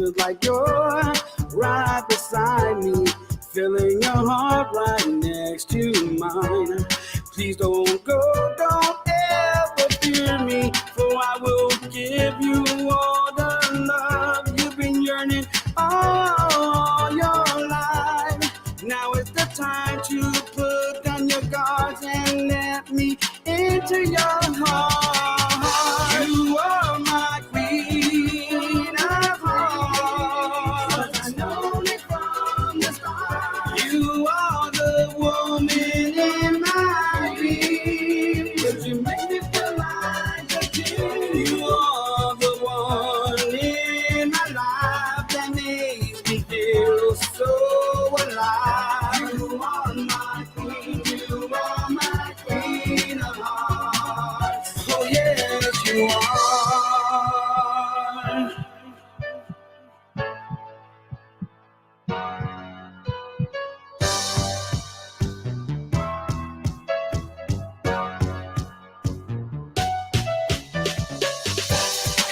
feels like you're right beside me, feeling your heart right next to mine. Please don't go, don't ever fear me, for I will give you all the love you've been yearning all your life. Now is the time to put down your guards and let me into your heart. You are my queen of hearts. I know it from the start. You are the woman in my dream. 'Cause you make me feel like a king. You are the one in my life that makes me feel so alive. You are my queen. You are my queen of hearts. Oh yes, you are.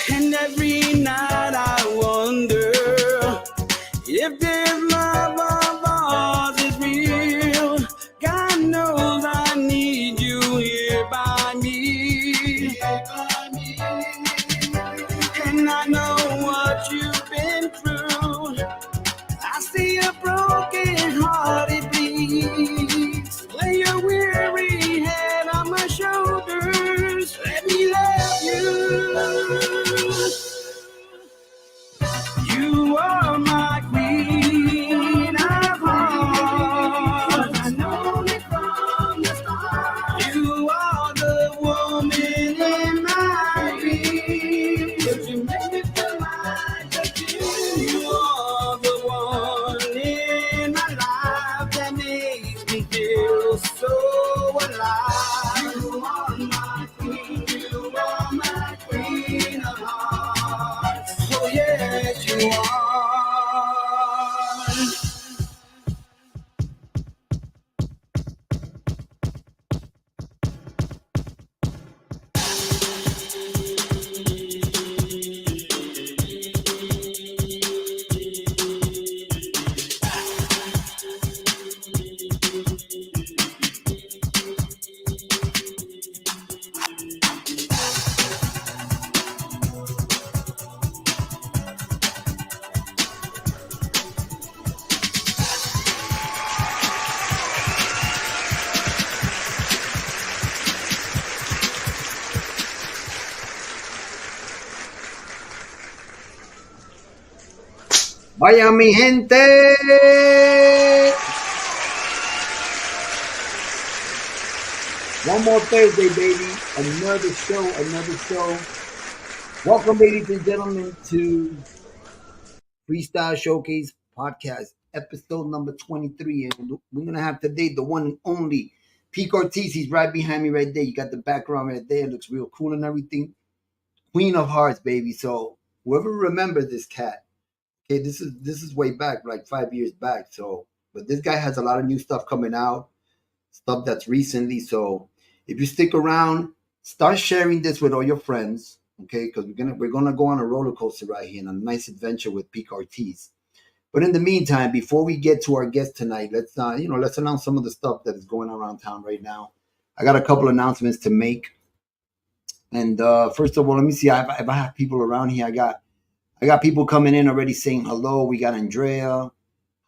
And every night I wonder if this love of ours is real. God knows I need you here by me. And I know what you've been through. I see a broken heart, it bleeds. Lay your weary head on my shoulders. Let me love you. You are my queen of hearts. I know it from the start. You are the woman in my dream. 'Cause you make me feel like a king. You are the one in my life that makes me feel so alive. You are my queen. You are my queen of hearts. Oh yes, you are. Vaya mi gente. One more Thursday, baby. Another show. Welcome, ladies and gentlemen, to Freestyle Showcase Podcast, episode number 23. And we're going to have today the one and only Pico Ortiz. He's right behind me right there. You got the background right there. It looks real cool and everything. Queen of Hearts, baby. So whoever remembers this cat, okay, this is way back, like 5 years back. So, but this guy has a lot of new stuff coming out, stuff that's recently. So, if you stick around, start sharing this with all your friends, okay? Because we're gonna go on a roller coaster right here and a nice adventure with Pico Ortiz. But in the meantime, before we get to our guest tonight, let's announce some of the stuff that is going on around town right now. I got a couple announcements to make. And first of all, let me see if I have people around here. I got people coming in already saying hello. We got Andrea.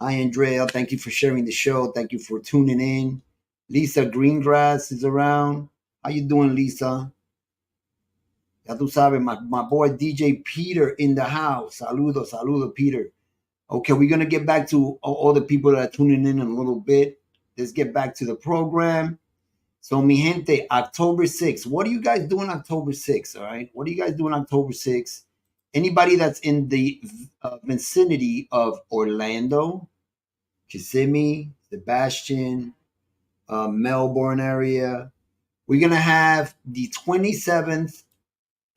Hi, Andrea. Thank you for sharing the show. Thank you for tuning in. Lisa Greengrass is around. How you doing, Lisa? Ya tú sabes, my boy DJ Peter in the house. Saludo, Peter. Okay, we're going to get back to all the people that are tuning in a little bit. Let's get back to the program. So, mi gente, October 6th. What are you guys doing October 6th, all right? What are you guys doing October 6th? Anybody that's in the vicinity of Orlando, Kissimmee, Sebastian, Melbourne area, we're going to have the 27th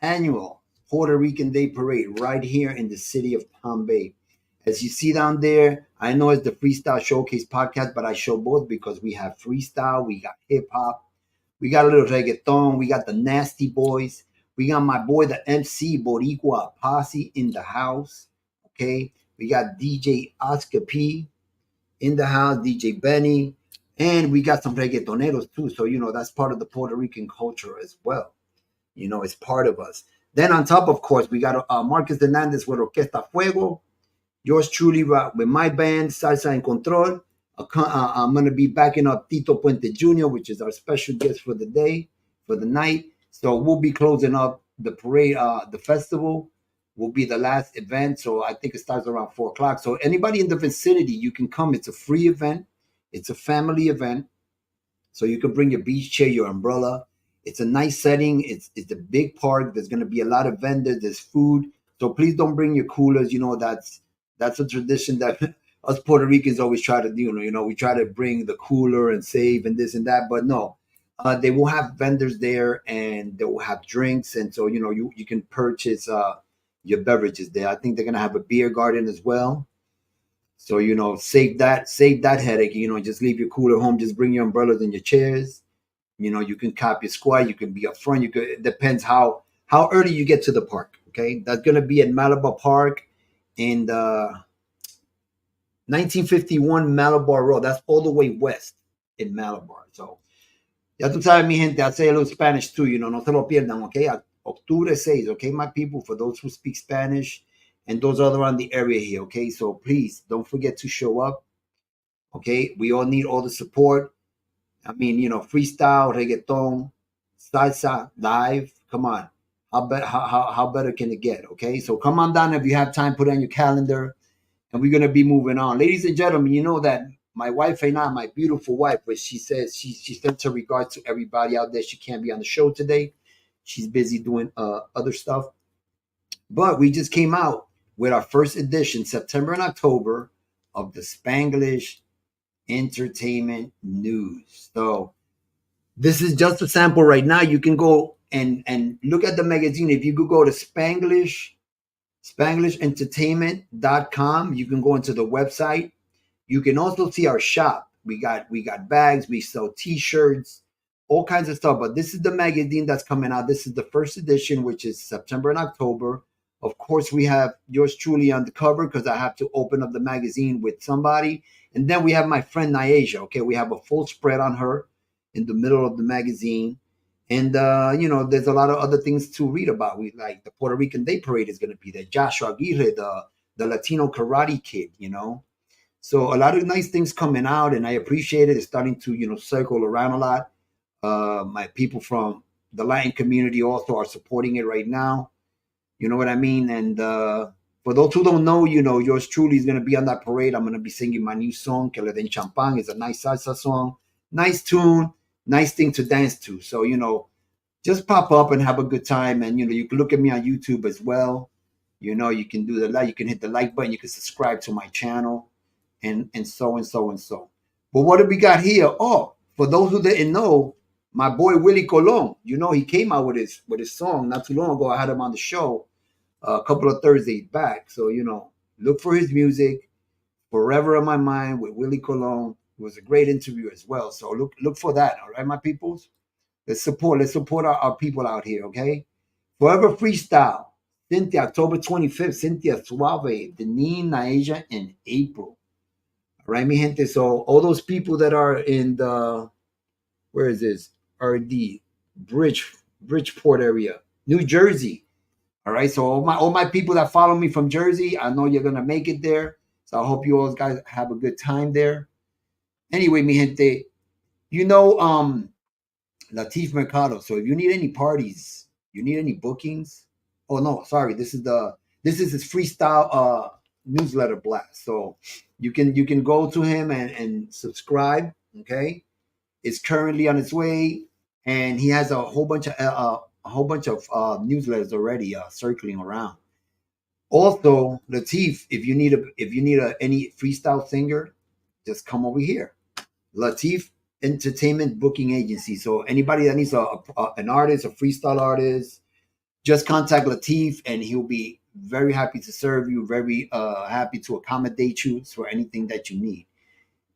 annual Puerto Rican Day Parade right here in the city of Palm Bay. As you see down there, I know it's the Freestyle Showcase Podcast, but I show both because we have freestyle, we got hip-hop, we got a little reggaeton, we got the Nasty Boys, we got my boy, the MC Boricua Posse in the house. Okay, we got DJ Oscar P in the house, DJ Benny, and we got some reggaetoneros too. So that's part of the Puerto Rican culture as well. It's part of us. Then on top, of course, we got Marcus Hernandez with Orquesta Fuego. Yours truly with my band, Salsa en Control. I'm going to be backing up Tito Puente Jr., which is our special guest for the day, for the night. So we'll be closing up the parade, the festival will be the last event. So I think it starts around 4 o'clock. So anybody in the vicinity, you can come. It's a free event. It's a family event. So you can bring your beach chair, your umbrella. It's a nice setting. It's a big park. There's going to be a lot of vendors. There's food. So please don't bring your coolers. That's a tradition that us Puerto Ricans always try to do. We try to bring the cooler and save and this and that. But no, they will have vendors there and they will have drinks. And so, you can purchase your beverages there. I think they're going to have a beer garden as well. So, save that headache. Just leave your cooler home. Just bring your umbrellas and your chairs. You can cop your squad. You can be up front. It depends how early you get to the park. Okay, that's gonna be at Malabar Park in the 1951 Malabar Road. That's all the way west in Malabar. So, ya tú sabes, mi gente. I'll say a little Spanish too. No se lo pierdan. Okay, Octubre 6. Okay, my people. For those who speak Spanish and those all around the area here. Okay, so please don't forget to show up. Okay, we all need all the support. I mean, freestyle, reggaeton, salsa, live. Come on. How better can it get? Okay. So come on down if you have time, put it on your calendar. And we're going to be moving on. Ladies and gentlemen, you know that my wife and I, my beautiful wife, but she says she sends her regards to everybody out there. She can't be on the show today. She's busy doing other stuff. But we just came out with our first edition, September and October, of the Spanglish Entertainment News. So this is just a sample right now. You can go and look at the magazine. If you could go to spanglishentertainment.com, you can go into the website. You can also see our shop. We got bags, we sell t-shirts, all kinds of stuff. But this is the magazine that's coming out. This is the first edition, which is September and October. Of course, we have yours truly on the cover because I have to open up the magazine with somebody. And then we have my friend Niaja. Okay, we have a full spread on her in the middle of the magazine. And, there's a lot of other things to read about. We like the Puerto Rican Day Parade is going to be there. Joshua Aguirre, the Latino Karate Kid, So a lot of nice things coming out, and I appreciate it. It's starting to, circle around a lot. My people from the Latin community also are supporting it right now. You know what I mean? And for those who don't know, yours truly is going to be on that parade. I'm going to be singing my new song, Que Le Den Champán. It's a nice salsa song, nice tune, nice thing to dance to. So, just pop up and have a good time. And, you can look at me on YouTube as well. You can do you can hit the like button. You can subscribe to my channel and so and so and so. But what do we got here? Oh, for those who didn't know, my boy Willie Colon, he came out with his song not too long ago. I had him on the show a couple of Thursdays back. So, look for his music. Forever on My Mind with Willie Colon. It was a great interview as well. So look for that. All right, my peoples. Let's support our people out here, okay? Forever Freestyle. Cynthia, October 25th. Cynthia Suave, Deneen, Niaja, and April. All right, mi gente. So all those people that are in the, where is this? RD, Bridgeport area, New Jersey. All right, so all my people that follow me from Jersey, I know you're gonna make it there. So I hope you all guys have a good time there. Anyway, mi gente, Latif Mercado. So if you need any parties, you need any bookings. Oh no, sorry, this is his freestyle newsletter blast. So you can go to him and subscribe. Okay, it's currently on its way, and he has a whole bunch of newsletters already circling around. Also, Latif, if you need any freestyle singer, just come over here. Latif Entertainment Booking Agency. So anybody that needs an artist, a freestyle artist, just contact Latif, and he'll be very happy to serve you. Very happy to accommodate you for anything that you need.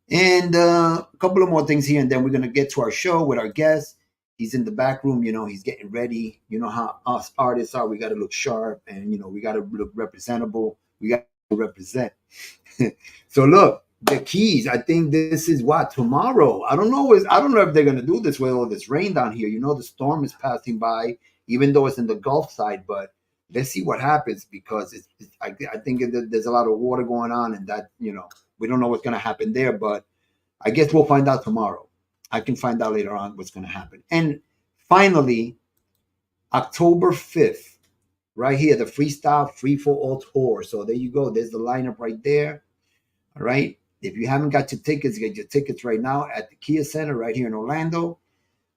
And a couple of more things here, and then we're gonna get to our show with our guest. He's in the back room, he's getting ready. You know how us artists are. We got to look sharp, and we got to look representable. We got represent. So look, the keys. I think this is what tomorrow. I don't know. I don't know if they're gonna do this with all this rain down here. The storm is passing by, even though it's in the Gulf side. But let's see what happens because I think there's a lot of water going on, and that we don't know what's gonna happen there. But I guess we'll find out tomorrow. I can find out later on what's gonna happen. And finally, October 5th, right here, the Freestyle Free for All tour. So there you go. There's the lineup right there. All right. If you haven't got your tickets, get your tickets right now at the Kia Center right here in Orlando.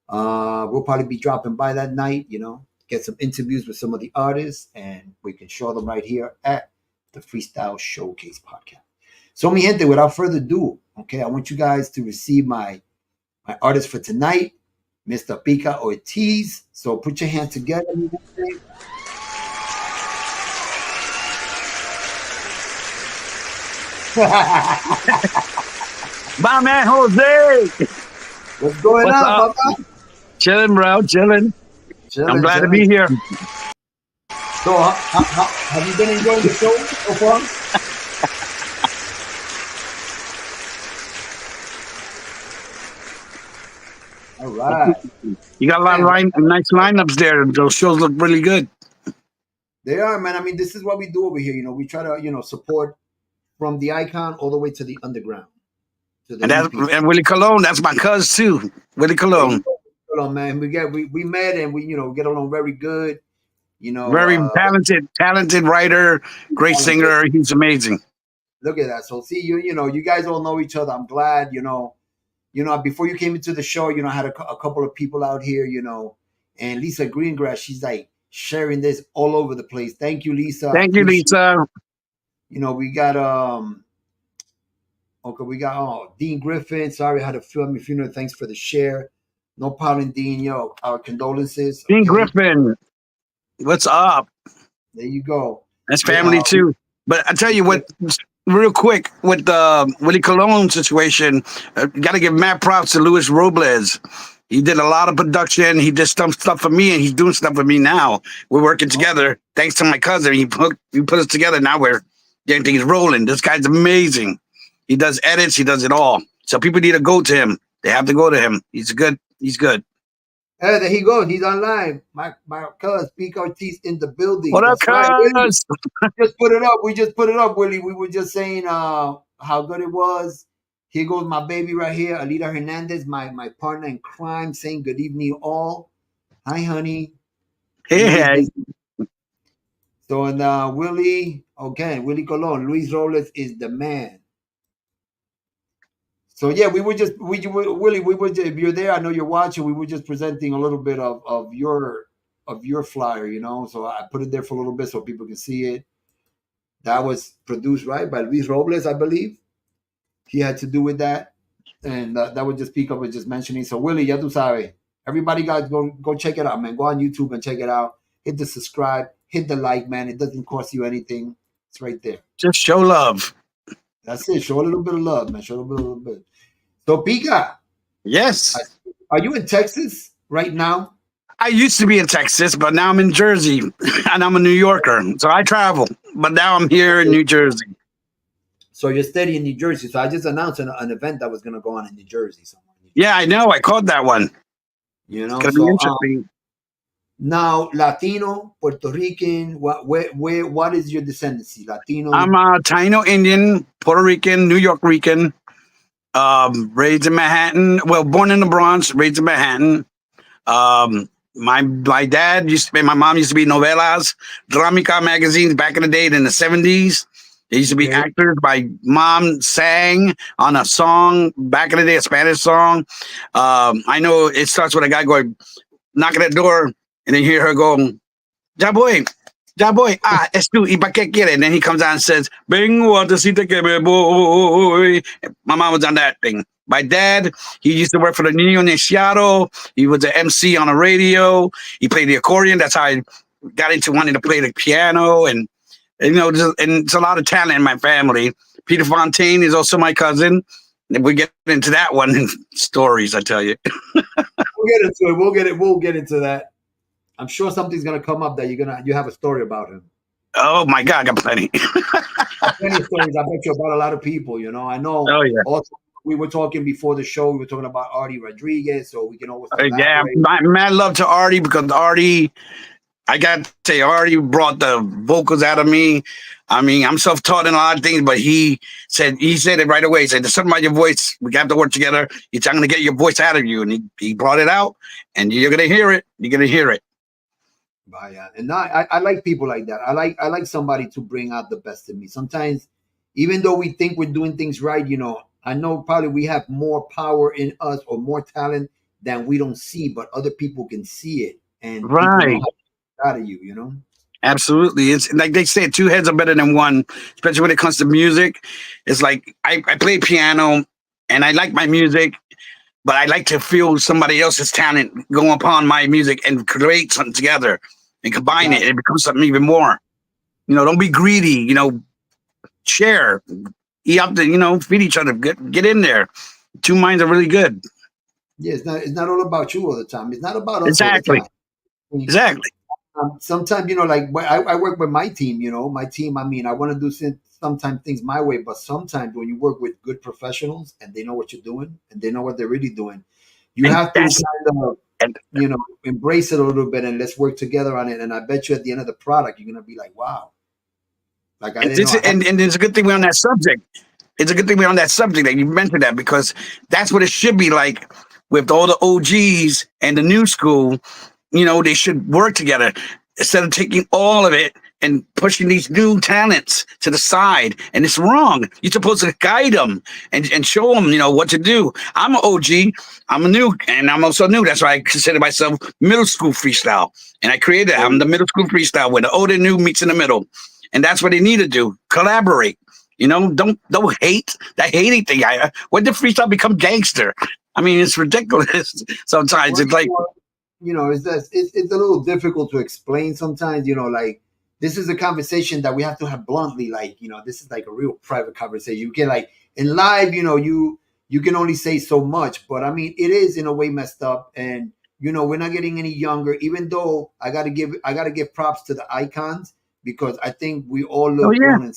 We'll probably be dropping by that night, get some interviews with some of the artists, and we can show them right here at the Freestyle Showcase Podcast. So, mi gente, without further ado, okay, I want you guys to receive my artist for tonight, Mr. Pico Ortiz. So put your hands together. My man Jose. What's going on, Papa? Chilling, bro. Chilling. I'm glad to be here. So, have you been enjoying the show so far? All right. You got a lot of nice lineups there. Those shows look really good. They are, man. I mean, this is what we do over here. We try to, support from the icon all the way to the underground. And Willie Colon, that's my cousin too. Willie Colon. Hold on, man. We met and we get along very good. Very talented writer, great singer. He's amazing. Look at that. So see, you guys all know each other. I'm glad, before you came into the show, I had a couple of people out here, and Lisa Greengrass, she's like sharing this all over the place. Thank you, Lisa. Thank you, Lisa. We got we got Dean Griffin. Sorry I had to film your funeral. Thanks for the share. No problem, Dean. Our condolences. Dean Griffin, what's up? There you go. That's family too. But I tell you what, real quick with the Willie Colon situation, got to give mad props to Luis Robles. He did a lot of production. He did some stuff for me, and he's doing stuff for me now. We're working together. Thanks to my cousin, he put us together. Now we're getting things rolling. This guy's amazing. He does edits. He does it all. So people need to go to him. They have to go to him. He's good. Hey, there he goes. He's online. My cuz Pico Ortiz in the building. What up, cuz? Right, just put it up. We just put it up, Willie. We were just saying how good it was. Here goes my baby right here, ALIDA Hernandez, my partner in crime, saying good evening all. Hi, honey. Hey. So and Willie Colon, Luis Robles is the man. So yeah, Willie, if you're there, I know you're watching. We were just presenting a little bit of your flyer, So I put it there for a little bit so people can see it. That was produced by Luis Robles, I believe. He had to do with that, and that was just Pico was just mentioning. So Willie, ya tu sabes. Everybody, guys, go check it out, man. Go on YouTube and check it out. Hit the subscribe, hit the like, man. It doesn't cost you anything. It's right there. Just show love. That's it. Show a little bit of love, man. Show a little bit. So, Pico. Yes. Are you in Texas right now? I used to be in Texas, but now I'm in Jersey, and I'm a New Yorker. So I travel, but now I'm here in New Jersey. So you're steady in New Jersey. So I just announced an event that was going to go on in New Jersey. Yeah, I know. I caught that one. It's going to be interesting. Now, Latino, Puerto Rican, what is your descendancy? Latino? I'm a Taino Indian, Puerto Rican, New York Rican, raised in Manhattan. Well, born in the Bronx, raised in Manhattan. My dad my mom used to be novelas, Dramica magazines back in the day in the 70s. They used to be actors. My mom sang on a song back in the day, a Spanish song. I know it starts with a guy going, knocking at the door, and then you hear her go, Ya voy, es tú, ¿y pa' qué quiere? And then he comes out and says, Vengo a decirte que me voy. My mom was on that thing. My dad, he used to work for the Niño Neciado. He was an MC on a radio. He played the accordion. That's how I got into wanting to play the piano. And it's a lot of talent in my family. Peter Fontaine is also my cousin. We get into that one in stories, I tell you. We'll get into it. We'll get into that. I'm sure something's gonna come up that you have a story about him. Oh my God, I got plenty. Plenty of stories. I bet you about a lot of people. You know, I know. Oh yeah. Also, we were talking before the show. We were talking about Artie Rodriguez, so we can always Yeah, elaborate. my mad love to Artie because Artie, I got to say, Artie brought the vocals out of me. I mean, I'm self-taught in a lot of things, but he said it right away. He said, "There's something about your voice. We have to work together. I'm going to get your voice out of you," and he brought it out, and you're going to hear it. You're going to hear it. Yeah. And I like people like that. I like somebody to bring out the best in me. Sometimes, even though we think we're doing things right, you know, I know probably we have more power in us or more talent than we don't see, but other people can see it, and people know Right. how to get out of you. You know. Absolutely. It's like they say, two heads are better than one, especially when it comes to music. It's like I play piano and I like my music, but I like to feel somebody else's talent go upon my music and create something together and combine it. Exactly. It becomes something even more. Don't be greedy. Share. You have to, feed each other. Get in there. Two minds are really good. Yeah, it's not all about you all the time. It's not about us all the Exactly. time. I mean, Exactly. sometimes, like I work with my team. My team. I mean, I want to do sometimes things my way, but sometimes when you work with good professionals and they know what you're doing and they know what they're really doing, you And have to that's kind of and embrace it a little bit and let's work together on it. And I bet you at the end of the product, you're gonna be like, wow, like I didn't know it's, I had. and it's a good thing we're on that subject. It's a good thing we're on that subject that you mentioned that because that's what it should be like with all the OGs and the new school. They should work together instead of taking all of it and pushing these new talents to the side. And it's wrong. You're supposed to guide them and show them, what to do. I'm an OG. I'm a new, and I'm also new. That's why I consider myself middle school freestyle. And I created it. I'm the middle school freestyle where the old and new meets in the middle. And that's what they need to do. Collaborate. Don't hate that hating thing. When did freestyle become gangster? I mean, it's ridiculous. Sometimes it's like, It's a little difficult to explain sometimes. Like this is a conversation that we have to have bluntly. Like this is like a real private conversation. You can like in live, you can only say so much. But I mean, it is in a way messed up, and we're not getting any younger. Even though I gotta give props to the icons because I think we all oh look yeah. grown and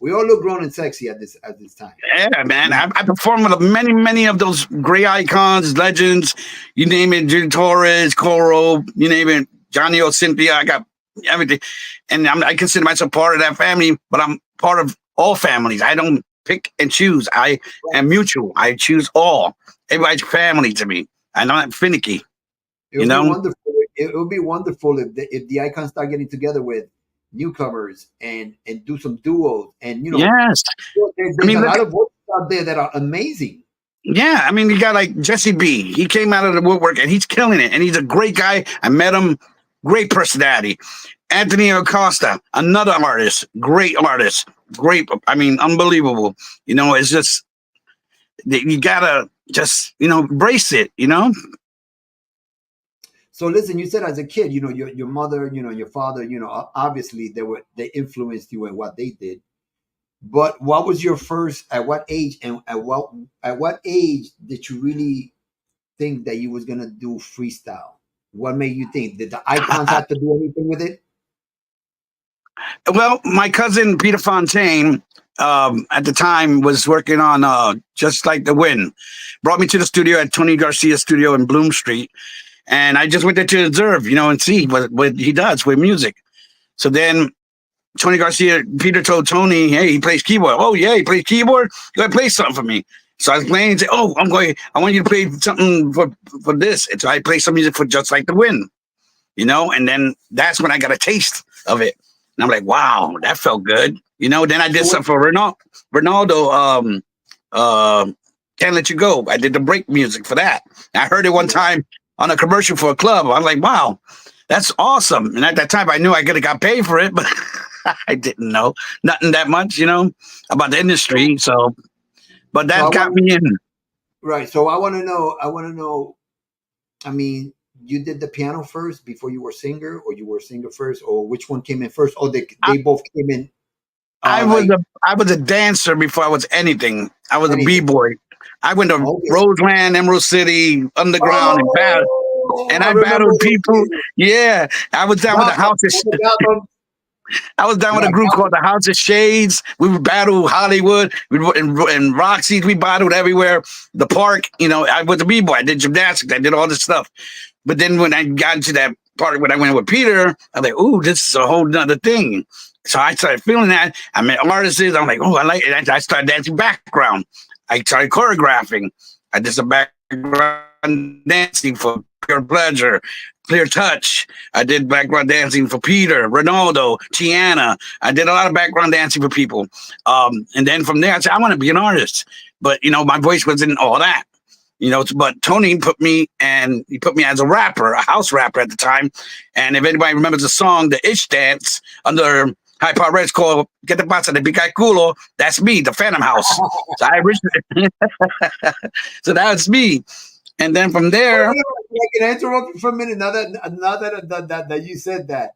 we all look grown and sexy at this time. Yeah, man. I performed with many, many of those great icons, legends. You name it, Jim Torres, Coro, you name it, Johnny O. Cynthia. I got everything. And I consider myself part of that family, but I'm part of all families. I don't pick and choose. I am mutual. I choose all. Everybody's family to me. I'm not finicky. It would be wonderful. It would be wonderful if the icons start getting together with newcomers and do some duos and Yes. there's a lot of voices out there that are amazing. Yeah, I mean, you got like JCEE. He came out of the woodwork and he's killing it. And he's a great guy. I met him. Great personality. Anthony Acosta, another artist. Great artist. Great. I mean, unbelievable. It's just, you gotta just, embrace it, So listen, you said as a kid, your mother, your father, obviously they influenced you in what they did. But what was your first? At what age? And at what age did you really think that you was gonna do freestyle? What made you think? Did the icons have to do anything with it? Well, my cousin Peter Fontaine, at the time was working on Just Like the Wind. Brought me to the studio at Tony Garcia's studio in Bloom Street. And I just went there to observe, and see what he does with music. So then Tony Garcia, Peter told Tony, hey, he plays keyboard. Oh, yeah, he plays keyboard? You got to play something for me. So I was playing and said, oh, I want you to play something for this. And so I play some music for Just Like the Wind, and then that's when I got a taste of it. And I'm like, wow, that felt good. Then I did something for Ronaldo, Can't Let You Go. I did the break music for that. I heard it one time on a commercial for a club. I'm like, wow, that's awesome. And at that time, I knew I could have got paid for it, but I didn't know nothing that much, about the industry. So, but that got me in. Right. So I want to know, I mean, you did the piano first before you were a singer, or you were a singer first, or which one came in first? Oh, they both came in. I was a dancer before I was anything. I was Anything. a b-boy. I went to Roseland, Emerald City, underground, and I battled people. Yeah, I was down with the house. I was down with a group called the House of Shades. We would battle Hollywood and Roxy's. We battled everywhere. The park, I was a b-boy. I did gymnastics. I did all this stuff. But then when I got into that part when I went with Peter, I was like, "Ooh, this is a whole nother thing." So I started feeling that. I met artists. I'm like, "Oh, I like it." I started dancing background. I started choreographing. I did some background dancing for Pure Pleasure, Clear Touch. I did background dancing for Peter, Ronaldo, Tiana. I did a lot of background dancing for people. And then from there, I said, I want to be an artist. But, my voice wasn't all that. But Tony put me as a rapper, a house rapper at the time. And if anybody remembers the song, the Ish Dance, under High Power Reds called "Get the Pasa de Pica Culo," that's me, the Phantom House. So I originally, so that's me. And then from there, I can interrupt you for a minute. Now that you said that,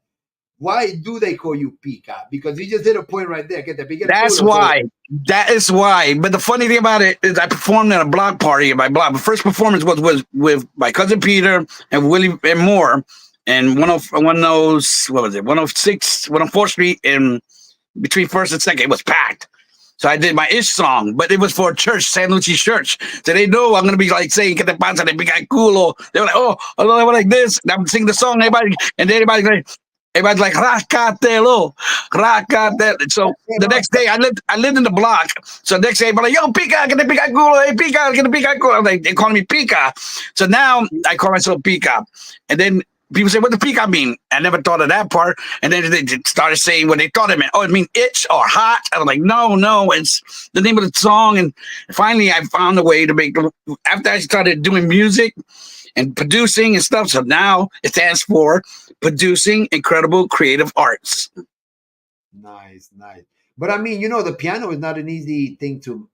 why do they call you Pica? Because you just hit a point right there. That's why. That is why. But the funny thing about it is, I performed at a block party at my block. The first performance was with my cousin Peter and Willie and Moore, and 106, 104th Street, in between First and Second. It was packed. So I did my Ish song, but it was for a church, San Lucie Church. So they know I'm going to be like saying, "Que te pasa de pica culo." They were like, "Oh, I like this." And I'm singing the song, everybody's like, "Racatelo, racatelo." So the next day, I lived in the block. So the next day, everybody like, "Yo, Pica, que te pica culo, hey, Pica, que te pica culo." Like, they calling me Pica. So now I call myself Pica. And then people say, "What does Pica mean?" I never thought of that part. And then they started saying what they thought it meant. "Oh, it means itch or hot." I was like, no, it's the name of the song. And finally, I found a way to make, after I started doing music and producing and stuff. So now it stands for Producing Incredible Creative Arts. Nice. But I mean, the piano is not an easy thing to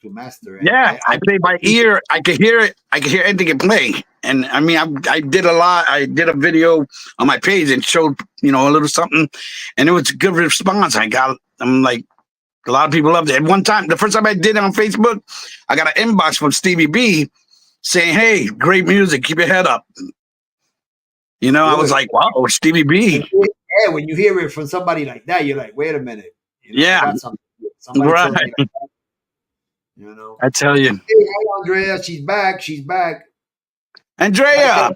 master. Yeah, I play by ear. I could hear it. I could hear anything it play. And I mean, I did a lot. I did a video on my page and showed, a little something, and it was a good response. I'm like, a lot of people loved it. At one time, the first time I did it on Facebook, I got an inbox from Stevie B saying, "Hey, great music. Keep your head up." I was like, wow, Stevie B. Yeah, when you hear it from somebody like that, you're like, wait a minute. Yeah. Somebody right. Like that, I tell you. Hey, Andrea, she's back. Andrea.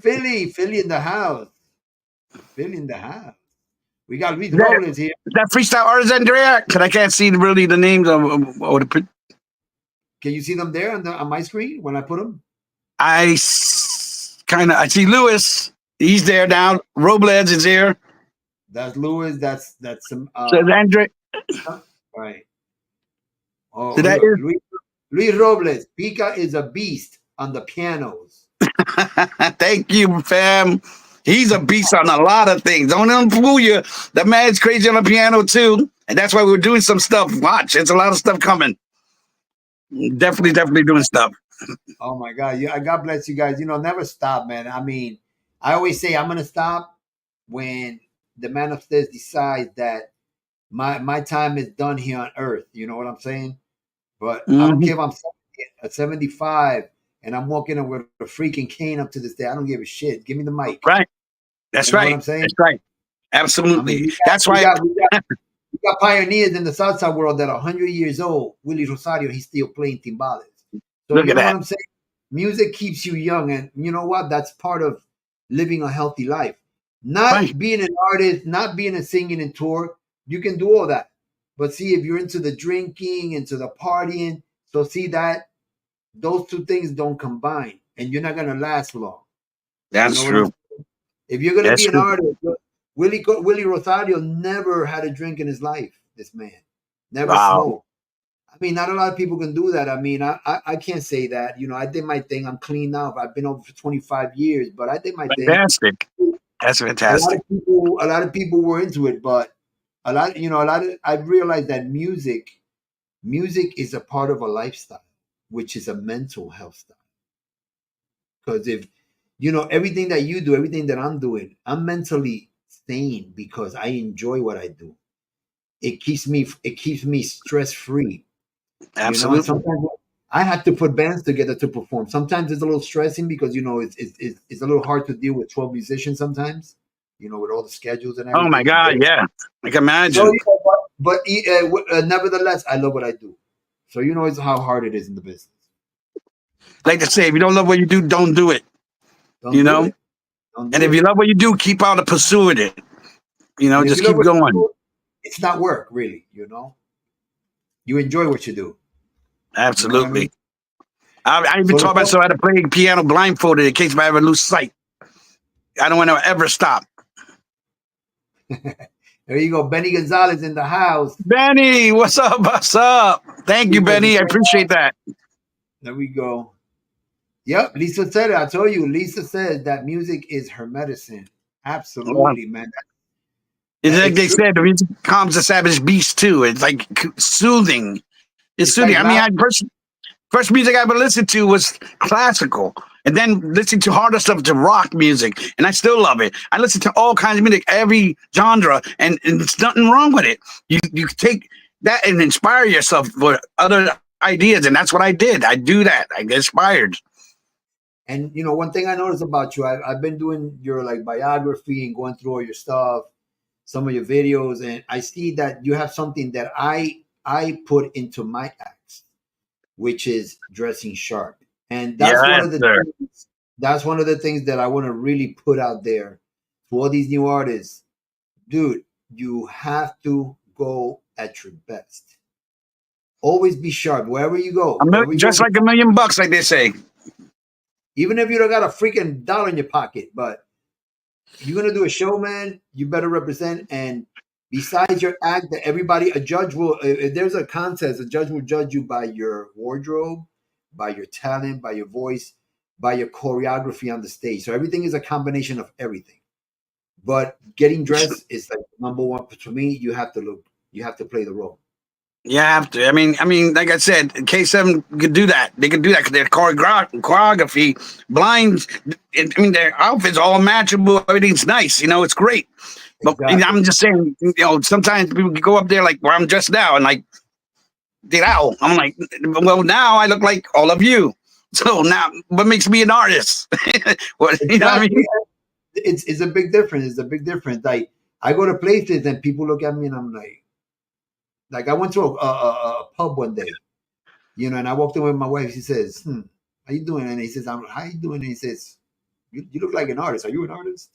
Philly in the house. We got Luis Robles here. Is that freestyle artist, Andrea? Because I can't see really the names of the. Can you see them there on my screen when I put them? I see Luis. He's there now. Robles is here. That's Luis. That's some. So Andrea. Right. Oh, so that is Luis Robles. Pica is a beast on the pianos. Thank you, fam. He's a beast on a lot of things. Don't let him fool you. The man's crazy on the piano too, and that's why we're doing some stuff. Watch, it's a lot of stuff coming. Definitely doing stuff. Oh my God! God bless you guys. Never stop, man. I mean, I always say I'm gonna stop when the man upstairs decides that my time is done here on earth. You know what I'm saying? But I don't care if I'm 75 and I'm walking with a freaking cane up to this day. I don't give a shit. Give me the mic. Right. That's right. What I'm saying? That's right. Absolutely. I mean, that's why we got pioneers in the salsa world that are 100 years old. Willie Rosario, he's still playing timbales. So Look at that. What I'm saying? Music keeps you young, and you know what? That's part of living a healthy life. Not being an artist, not being a singing and tour. You can do all that. But see, if you're into the drinking, into the partying, so see that those two things don't combine, and you're not going to last long. That's true. If you're going to be an artist, Willie Rosario never had a drink in his life. This man never smoked. I mean, not a lot of people can do that. I mean, I can't say that. I did my thing. I'm clean now. I've been over for 25 years, but I did my thing. Fantastic. That's fantastic. A lot of people were into it, but I've realized that music is a part of a lifestyle, which is a mental health style. Because if everything that you do, everything that I'm doing, I'm mentally sane because I enjoy what I do. It keeps me stress free. Absolutely. Sometimes I have to put bands together to perform. Sometimes it's a little stressing because it's a little hard to deal with 12 musicians sometimes. with all the schedules and Oh my everything. God, yeah, I can imagine. So, but nevertheless, I love what I do. So it's how hard it is in the business. Like to say, if you don't love what you do, don't do it. Don't You do know, it. Don't do and if it. you love what you do, keep on pursuing it. And just if you keep love what you going. do, it's not work, really. You enjoy what you do. Absolutely. You know what I mean? I even taught myself how to play piano blindfolded in case I ever lose sight. I don't want to ever stop. There you go. Benny Gonzalez in the house. Benny, what's up? What's up? Thank you, Benny. I appreciate that. There we go. Yep. Lisa said it. I told you. Lisa said that music is her medicine. Absolutely, man. It's like they said, the music calms the savage beast too. It's like soothing. It's soothing. Like first music I ever listened to was classical, and then listening to harder stuff to rock music, and I still love it. I listen to all kinds of music, every genre, and there's nothing wrong with it. You take that and inspire yourself for other ideas, and that's what I did. I do that. I get inspired. And one thing I noticed about you, I've been doing your biography and going through all your stuff, some of your videos, and I see that you have something that I put into my acts, which is dressing sharp. And that's one of the things, that's one of the things that I want to really put out there to all these new artists. Dude, you have to go at your best. Always be sharp wherever you go. Just like $1 million, like they say. Even if you don't got a freaking dollar in your pocket, but if you're gonna do a show, man, you better represent. And besides your act, that a judge will, if there's a contest, a judge will judge you by your wardrobe, by your talent, by your voice, by your choreography on the stage. So everything is a combination of everything. But getting dressed is like number one for me. You have to play the role. You have to. I mean, like I said, K7 could do that. They could do that because their choreography, blinds. I mean, their outfits all matchable. Everything's nice. It's great. But Exactly. I'm just saying, sometimes people can go up there like where I'm dressed now and like, I'm like, well, now I look like all of you. So now, what makes me an artist? You know what I mean? It's a big difference. It's a big difference. Like I go to places and people look at me and I'm like I went to a pub one day, and I walked in with my wife. She says, "How you doing?" And he says, "How you doing?" And he says, "You look like an artist. Are you an artist?"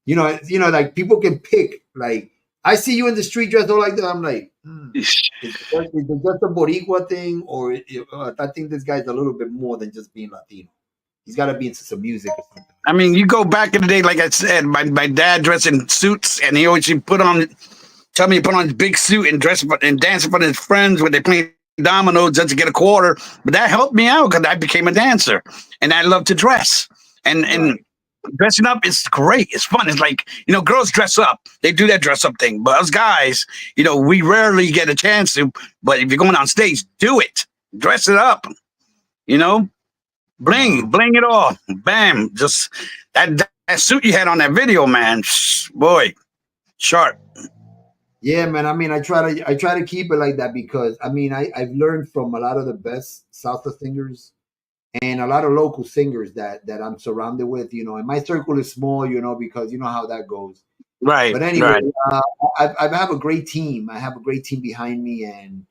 Like people can pick. Like I see you in the street dressed all like that. I'm like, is it just a Boricua thing, or I think this guy's a little bit more than just being Latino. He's got to be into some music or something. I mean, you go back in the day, like I said, my dad dressed in suits, and he always tell me to put on his big suit and dress and dance in front of his friends when they playing dominoes just to get a quarter. But that helped me out because I became a dancer, and I love to dress. And dressing up is great. It's fun. It's like, girls dress up. They do that dress up thing. But us guys, we rarely get a chance to. But if you're going on stage, do it. Dress it up. Bling it all. Bam. Just that suit you had on that video, man. Boy, sharp. Yeah, man. I mean, I try to keep it like that because I've learned from a lot of the best salsa singers and a lot of local singers that I'm surrounded with. And my circle is small, because you know how that goes. Right. But anyway, right. I have a great team. I have a great team behind me, and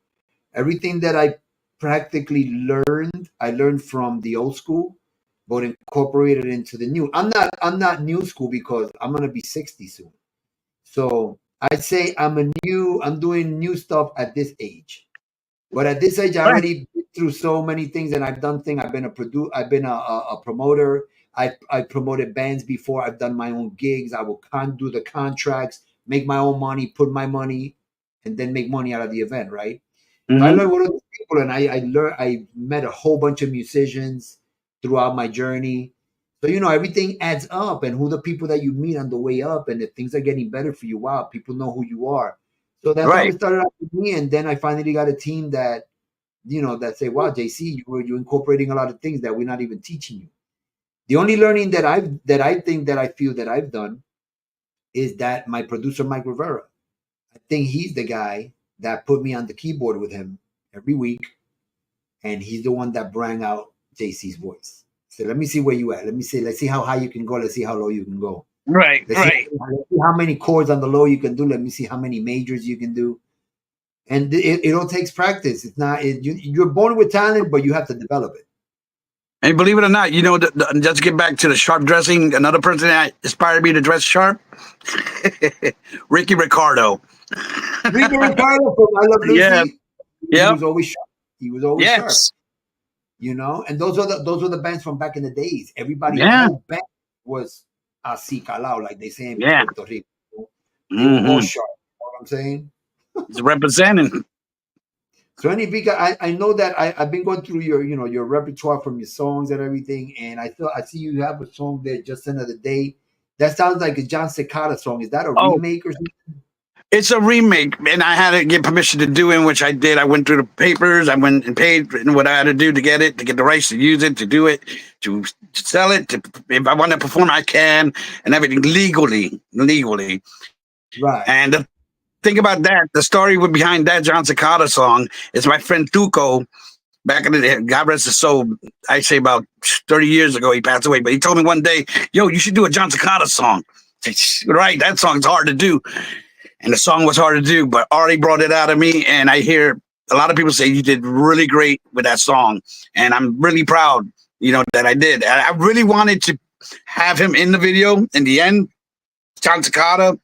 everything that I practically learned, I learned from the old school, but incorporated into the new. I'm not new school because I'm gonna be 60 soon. So I'd say I'm doing new stuff at this age. But at this age, I already been through so many things, and I've done things. I've been a promoter. I promoted bands before. I've done my own gigs. I will do the contracts, make my own money, put my money, and then make money out of the event, right? Mm-hmm. So I learned with other people, and I met a whole bunch of musicians throughout my journey. So, everything adds up, and who the people that you meet on the way up, and if things are getting better for you, wow, people know who you are. So that's how it started out with me. And then I finally got a team that, that say, wow, JC, you're incorporating a lot of things that we're not even teaching you. The only learning that I feel that I've done is that my producer, Mike Rivera, I think he's the guy that put me on the keyboard with him every week. And he's the one that brought out JC's voice. So let me see where you at. Let's see how high you can go. Let's see how low you can go. Right, Let's right. see how many chords on the low you can do. Let me see how many majors you can do. And it all takes practice. It's not you're born with talent, but you have to develop it. And believe it or not, you know, just to get back to the sharp dressing, another person that inspired me to dress sharp, Ricky Ricardo. Ricky Ricardo from I Love Lucy. Yeah. He Yep. was always sharp. He was always sharp. Yes. You know, and those were the bands from back in the days. Everybody, Yeah. the whole band was así calao, like they say in Yeah. Puerto Rico. They were all sharp. You know what I'm saying? It's representing. So, Vika, I know that I've been going through your repertoire from your songs and everything, and I see you have a song there, Just Another Day. That sounds like a John Cicada song. Is that a remake or something? It's a remake, and I had to get permission to do it, which I did. I went through the papers. I went and paid what I had to do to get it, to get the rights to use it, to do it, to sell it. If I want to perform, I can, and everything legally. Right. And the thing about that, the story behind that John Cicada song is my friend Tuco. Back in the day, God rest his soul, I say about 30 years ago, he passed away. But he told me one day, yo, you should do a John Cicada song. Right, that song's hard to do. And the song was hard to do, but Artie brought it out of me. And I hear a lot of people say you did really great with that song. And I'm really proud, that I did. And I really wanted to have him in the video in the end, John Cicada.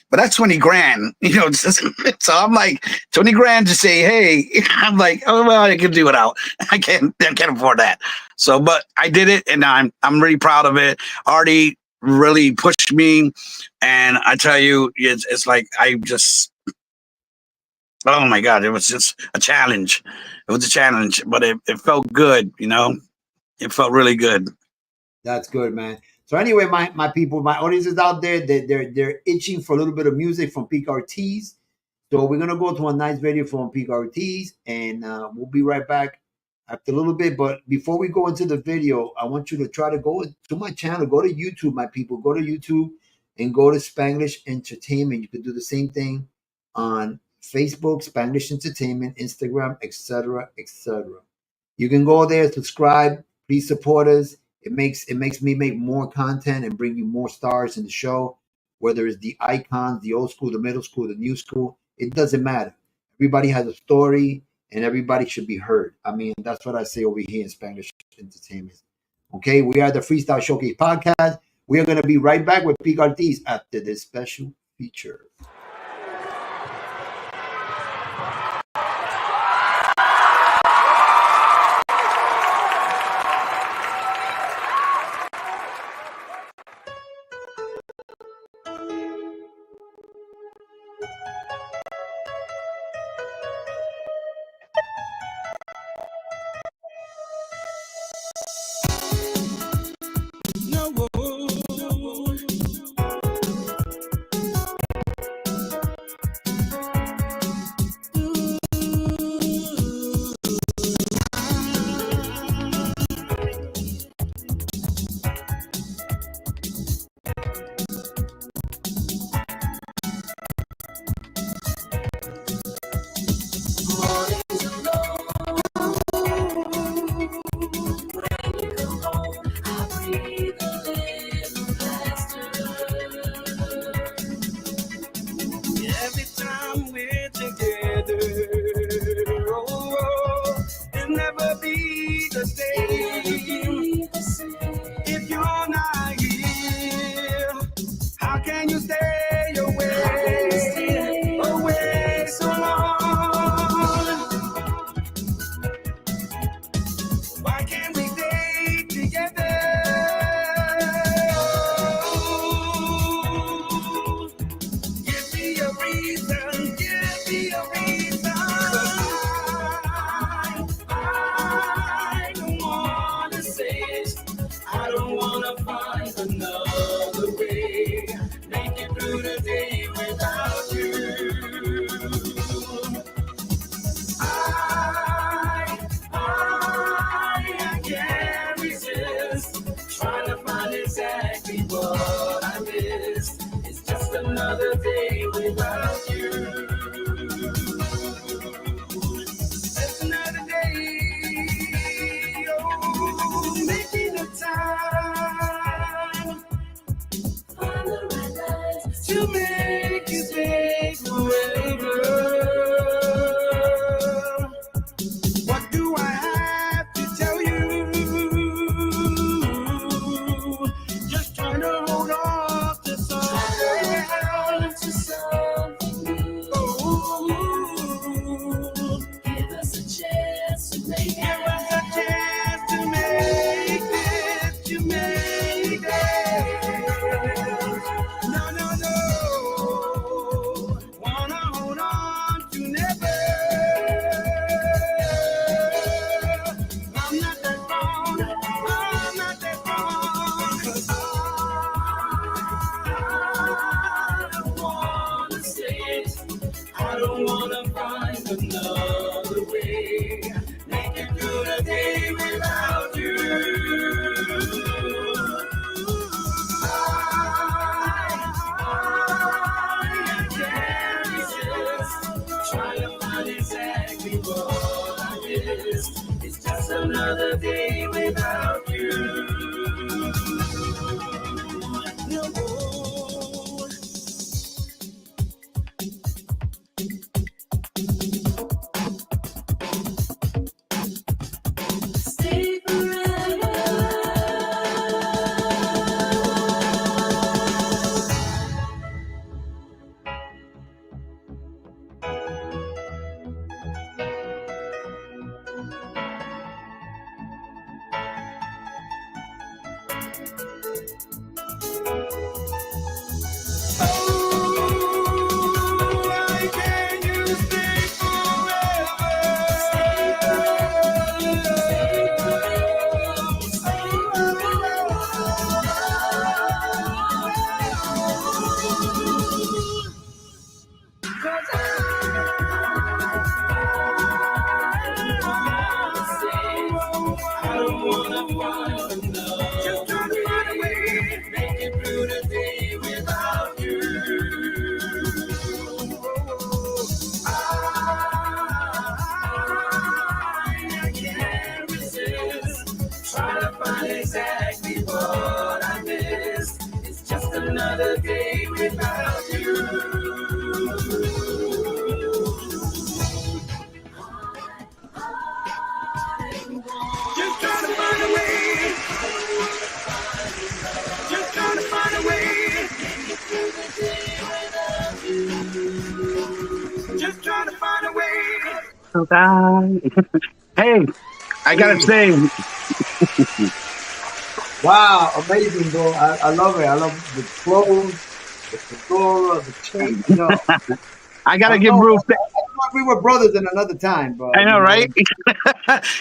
But that's 20 grand, so I'm like, 20 grand to say, hey, I'm like, oh, well, I can do it out. I can't afford that. So, but I did it, and I'm really proud of it. Artie really pushed me, and I tell you, it's like oh my God, it was just a challenge. It was a challenge, but it felt good, It felt really good. That's good, man. So anyway, my people, my audiences out there, they're itching for a little bit of music from Pico Ortiz. So we're gonna go to a nice video from Pico Ortiz, and we'll be right back after a little bit. But before we go into the video, I want you to try to go to my channel, go to YouTube, my people, go to YouTube and go to Spanglish Entertainment. You can do the same thing on Facebook, Spanglish Entertainment, Instagram, etc., etc. You can go there, subscribe, please support us. It makes me make more content and bring you more stars in the show, whether it's the icons, the old school, the middle school, the new school. It doesn't matter. Everybody has a story and everybody should be heard. I mean, that's what I say over here in Spanglish Entertainment. Okay, we are the Freestyle Showcase Podcast. We are going to be right back with Pico Ortiz after this special feature. to make you stay forever. What do I have to tell you? Just trying to hold on to something. Oh, give us a chance to make it. Give us a chance to make it. To make it. No, no, no. Wanna hold on to never. I'm not that wrong. I'm not that wrong. 'Cause I don't wanna say it. I don't wanna find another way. Make it through the day without you. I can't resist. Try to find exactly what I missed. It's just another day without you. No. Stay forever. Oh, why can't you stay forever? Stay I don't wanna find another. Just trying to find a way, make it through the day without you. I can't resist. Try to find exactly what I missed. It's just another day without you. Just trying to find a way. Just trying to find a way. Just trying to find a way. Hey, I gotta say, Wow, amazing, bro. I love it. I love the clothes, the fedora, the chain. You know, I gotta I give know, Bruce. I thought we were brothers in another time, but I know, right?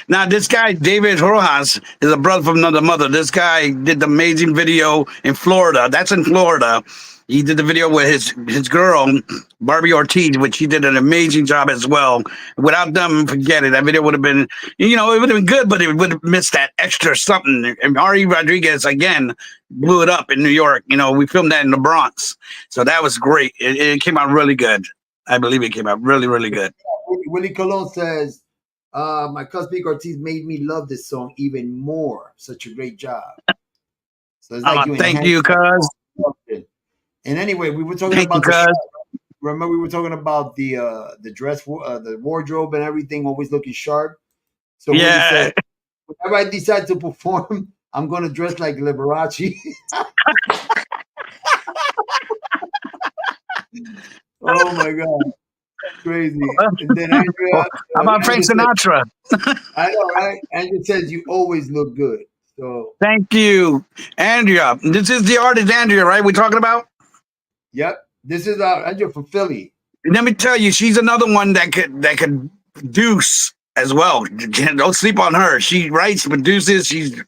Now, this guy, David Rojas, is a brother from another mother. This guy did the amazing video in Florida. That's in Florida. He did the video with his girl, Barbie Ortiz, which he did an amazing job as well. Without them, forget it. That video would have been, it would have been good, but it would have missed that extra something. And Ari Rodriguez, again, blew it up in New York. We filmed that in the Bronx. So that was great. It came out really good. I believe it came out really, really good. Willie Colon says, my cousin Pico Ortiz made me love this song even more. Such a great job. So it's like Thank you, cuz. And anyway, we were talking about remember we were talking about the dress, the wardrobe and everything always looking sharp. So Willie said, whenever I decide to perform, I'm gonna dress like Liberace. Oh my god. Crazy. And then Andrea, how about Frank Sinatra? I know, right? Andrea says you always look good. So thank you, Andrea. This is the artist Andrea, right? We're talking about. Yep, this is Andrea from Philly. Let me tell you, she's another one that could produce as well. Don't sleep on her. She writes, produces. She's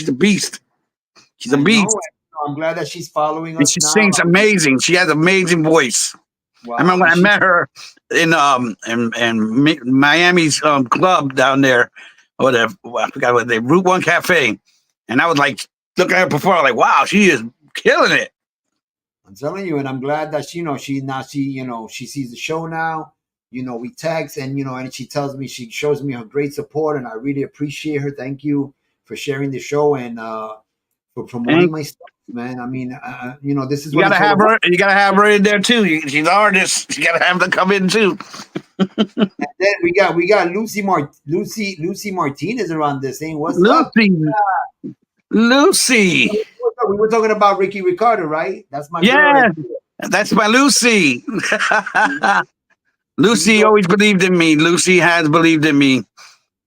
a beast. She's a beast. I'm glad that she's following us. She sings amazing. She has an amazing voice. Wow. I remember when I met her in Miami's club down there, or I forgot what Route 1 Cafe, and I was like looking at her perform, like, wow, she is killing it. I'm telling you, and I'm glad that she sees the show now. We text and and she tells me, she shows me her great support, and I really appreciate her. Thank you for sharing the show and for promoting And my stuff, man. I mean, this is you what gotta it's all have about. her. You gotta have her in there too. She's an artist. You gotta have her come in too. And then we got Lucy Martinez around this thing. What's up? Lucy, Lucy. We were talking about Ricky Ricardo, right? That's my girl. Yeah, Right that's my Lucy. Lucy always believed in me. Lucy has believed in me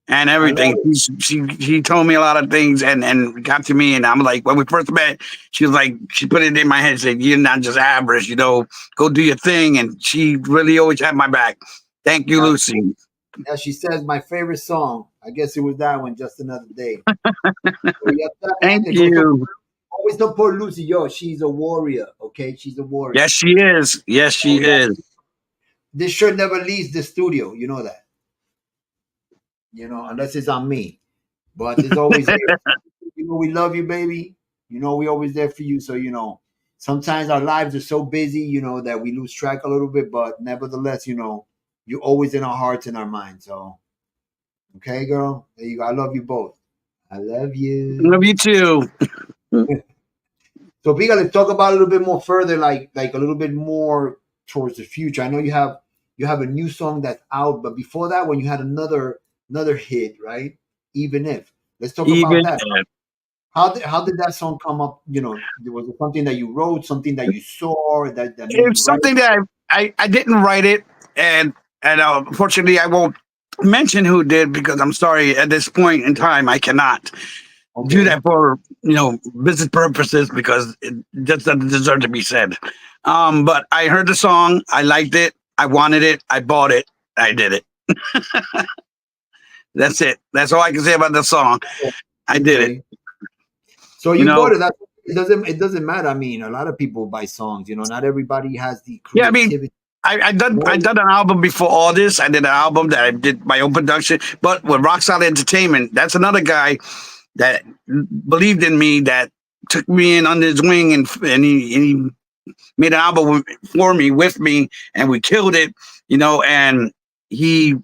and everything. She told me a lot of things and got to me. And I'm like, when we first met, she was like, she put it in my head, said, "You're not just average, go do your thing." And she really always had my back. Thank you, Lucy. Yeah, she says my favorite song. I guess it was that one, Just Another Day. So, Thank you. Always don't put Lucy. Yo, she's a warrior. Okay, she's a warrior. Yes, she is. Yes, she is. This shirt never leaves the studio. You know that. Unless it's on me. But it's always there. We love you, baby. We always there for you. So, sometimes our lives are so busy, that we lose track a little bit. But nevertheless, you're always in our hearts and our minds. So, okay, girl. There you go. I love you both. I love you. Love you too. So, Pico, let's talk about a little bit more further, like a little bit more towards the future. I know you have a new song that's out, but before that, when you had another hit, right? Even If. Let's talk about that. How did that song come up? Was it something that you wrote, something that you saw that it was something that I didn't write it, and unfortunately I won't mention who did because I'm sorry, at this point in time I cannot do that for business purposes because it just doesn't deserve to be said. But I heard the song, I liked it, I wanted it, I bought it, I did it. That's it. That's all I can say about the song. I did it. So you bought it. It doesn't matter. I mean, a lot of people buy songs. Not everybody has the creativity. Yeah, I mean, I done an album before all this. I did an album that I did my own production. But with Rockstar Entertainment, that's another guy that believed in me, that took me in under his wing, and he made an album for me, with me, and we killed it. And he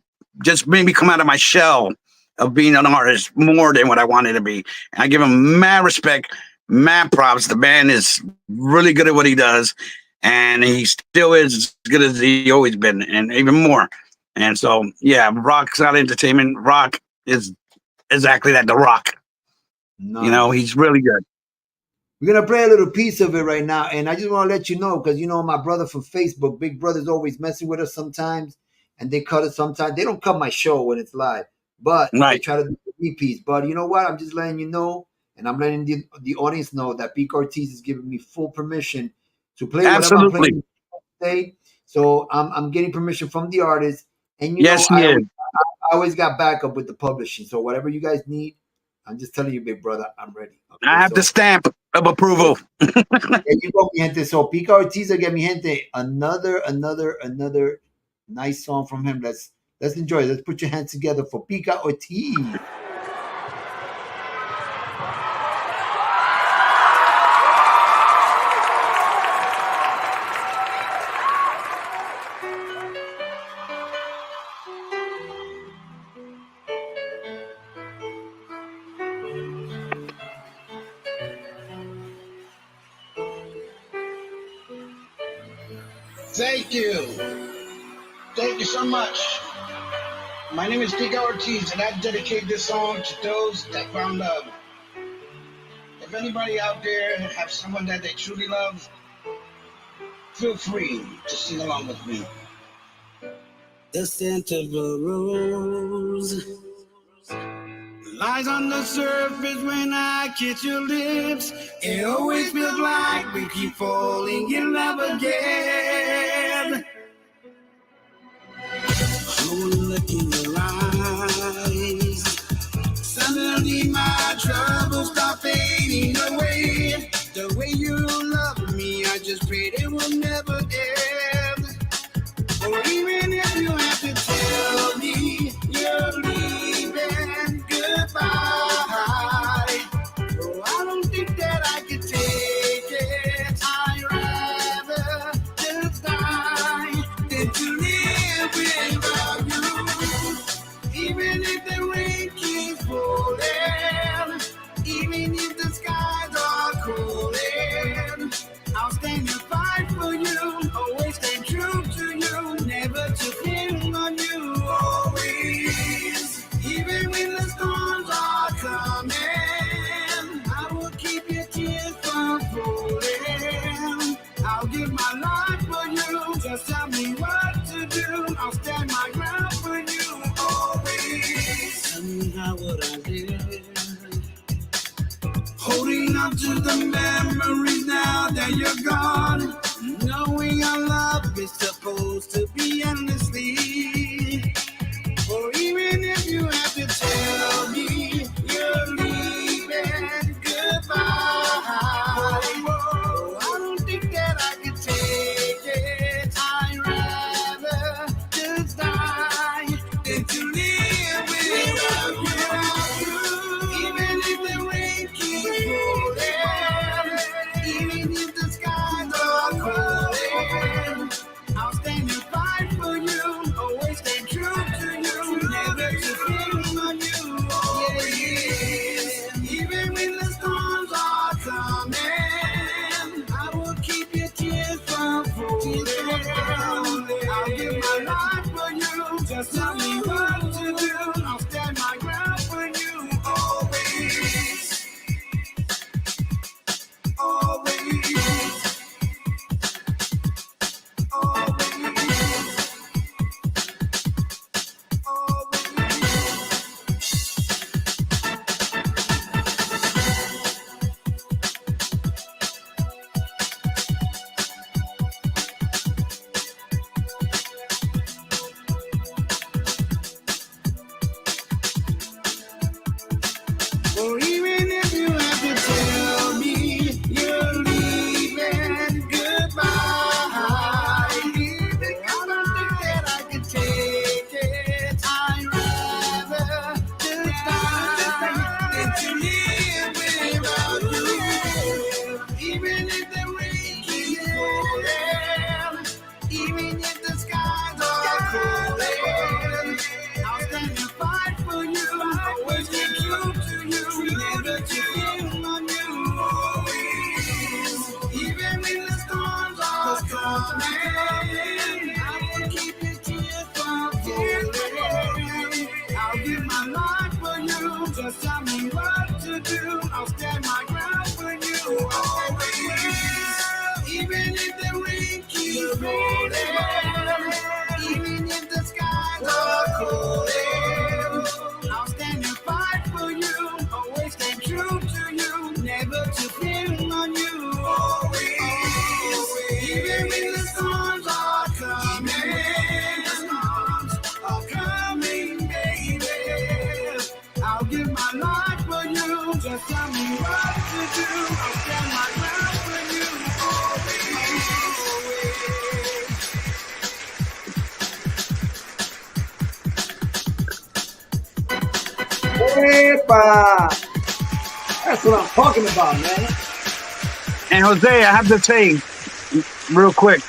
just made me come out of my shell of being an artist more than what I wanted to be. And I give him mad respect, mad props. The man is really good at what he does, and he still is as good as he always been, and even more. And so, yeah, Rock's not entertainment. Rock is exactly that, The Rock. Nice. He's really good. We're going to play a little piece of it right now, and I just want to let you know, because, my brother from Facebook, Big Brother's always messing with us sometimes, and they cut it sometimes. They don't cut my show when it's live. But they try to do the piece. But you know what? I'm just letting you know, and I'm letting the audience know that Pico Ortiz is giving me full permission to play whatever I'm playing today. So I'm getting permission from the artist. And I always got backup with the publishing. So whatever you guys need, I'm just telling you, big brother, I'm ready. Okay, I have the stamp of approval. There you go, mi gente. So Pico Ortiz again, mi gente. Another nice song from him. Let's enjoy it. Let's put your hands together for Pico Ortiz. Thank you. Thank you so much. My name is Pico Ortiz, and I dedicate this song to those that found love. If anybody out there have someone that they truly love, feel free to sing along with me. The scent of a rose lies on the surface when I kiss your lips. It always feels like we keep falling in love again. Oh, look in your eyes. Suddenly my troubles start fading away. The way you love me, I just pray it will never end. Or even if you have to tell me you're leaving, goodbye. Oh, I don't think that I could take it. I'd rather just die than to live without you. Even if the rain keeps falling, even if the skies are coming. I will keep your tears from falling. I'll give my life for you. Just tell me what to do. I'll stand my ground for you always. Even if the rain keeps falling, even if the skies are cold, I'll stand and fight for you. Always stay true to you. Never to depend on you. Always. Even when the storms are coming, baby. I'll give my life for you. Just tell me what to do. I'll stand my ground for you. Epa! That's what I'm talking about, man. And Jose, I have to say, real quick,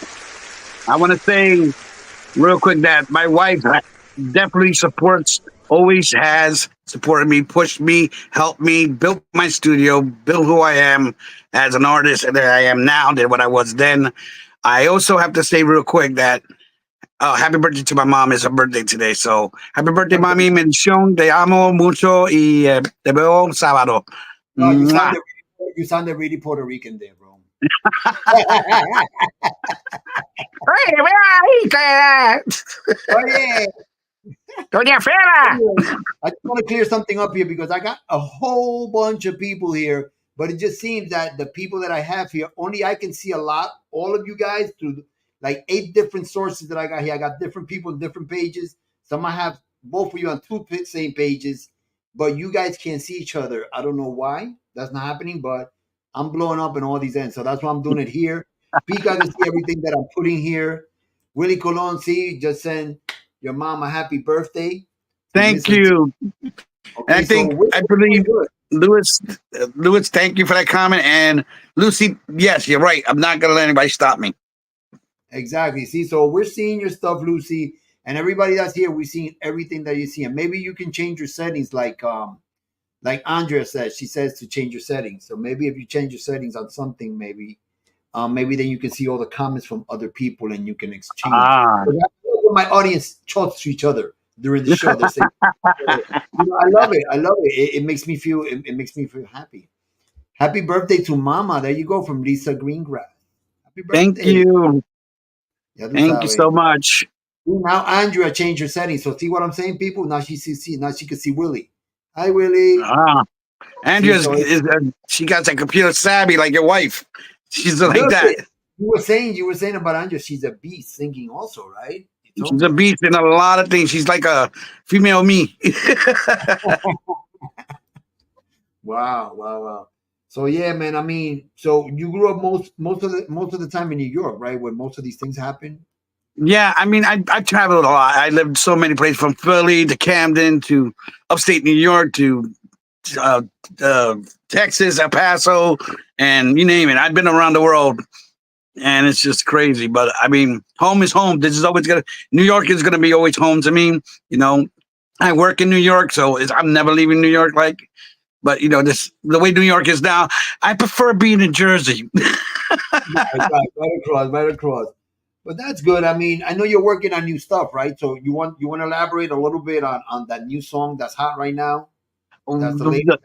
I want to say real quick that my wife definitely supports, always has supported me, pushed me, helped me, built my studio, built who I am as an artist and that I am now than what I was then. I also have to say real quick that happy birthday to my mom. It's her birthday today. So happy birthday, mami. Mención, te amo mucho y te veo sábado. No, Mwah. you sounded really Puerto Rican there, bro. Oye, Doña Fera. I just want to clear something up here because I got a whole bunch of people here, but it just seems that the people that I have here, only I can see a lot, all of you guys, through like 8 different sources that I got here. I got different people in different pages. Some I have both of you on 2 same pages, but you guys can't see each other. I don't know why that's not happening, but I'm blowing up in all these ends. So that's why I'm doing it here. Pico can see everything that I'm putting here. Willie Colon, see, just send your mom a happy birthday. Thank you. Okay, And I believe Lewis, thank you for that comment. And Lucy, yes, you're right. I'm not going to let anybody stop me. Exactly. See, so we're seeing your stuff, Lucy, and everybody that's here, we're seeing everything that you see. And maybe you can change your settings like Andrea says. She says to change your settings. So maybe if you change your settings on something, maybe then you can see all the comments from other people and you can exchange. My audience talks to each other during the show. They say, I love it. I love it. It makes me feel. It makes me feel happy. Happy birthday to Mama. There you go from Lisa Greengrass. Happy birthday. Thank you. Thank you so much. Now Andrea changed her settings. So see what I'm saying, people? Now she sees. Now she can see Willie. Hi, Willie. Andrea she got that computer savvy like your wife. She's like that. You were saying about Andrea. She's a beast singing also, right? She's a beast in a lot of things. She's like a female me. Wow. So yeah, man. I mean, so you grew up most of the time in New York, right? Where most of these things happen. Yeah, I mean, I traveled a lot. I lived so many places, from Philly to Camden to upstate New York to Texas, El Paso, and you name it. I've been around the world, and it's just crazy. But I mean, home is home. This is always New York is gonna be always home to me. You know, I work in New York, so I'm never leaving New York. But you know, the way New York is now, I prefer being in Jersey. right across. But that's good. I mean, I know you're working on new stuff, right? So you want to elaborate a little bit on that new song that's hot right now? That's the latest.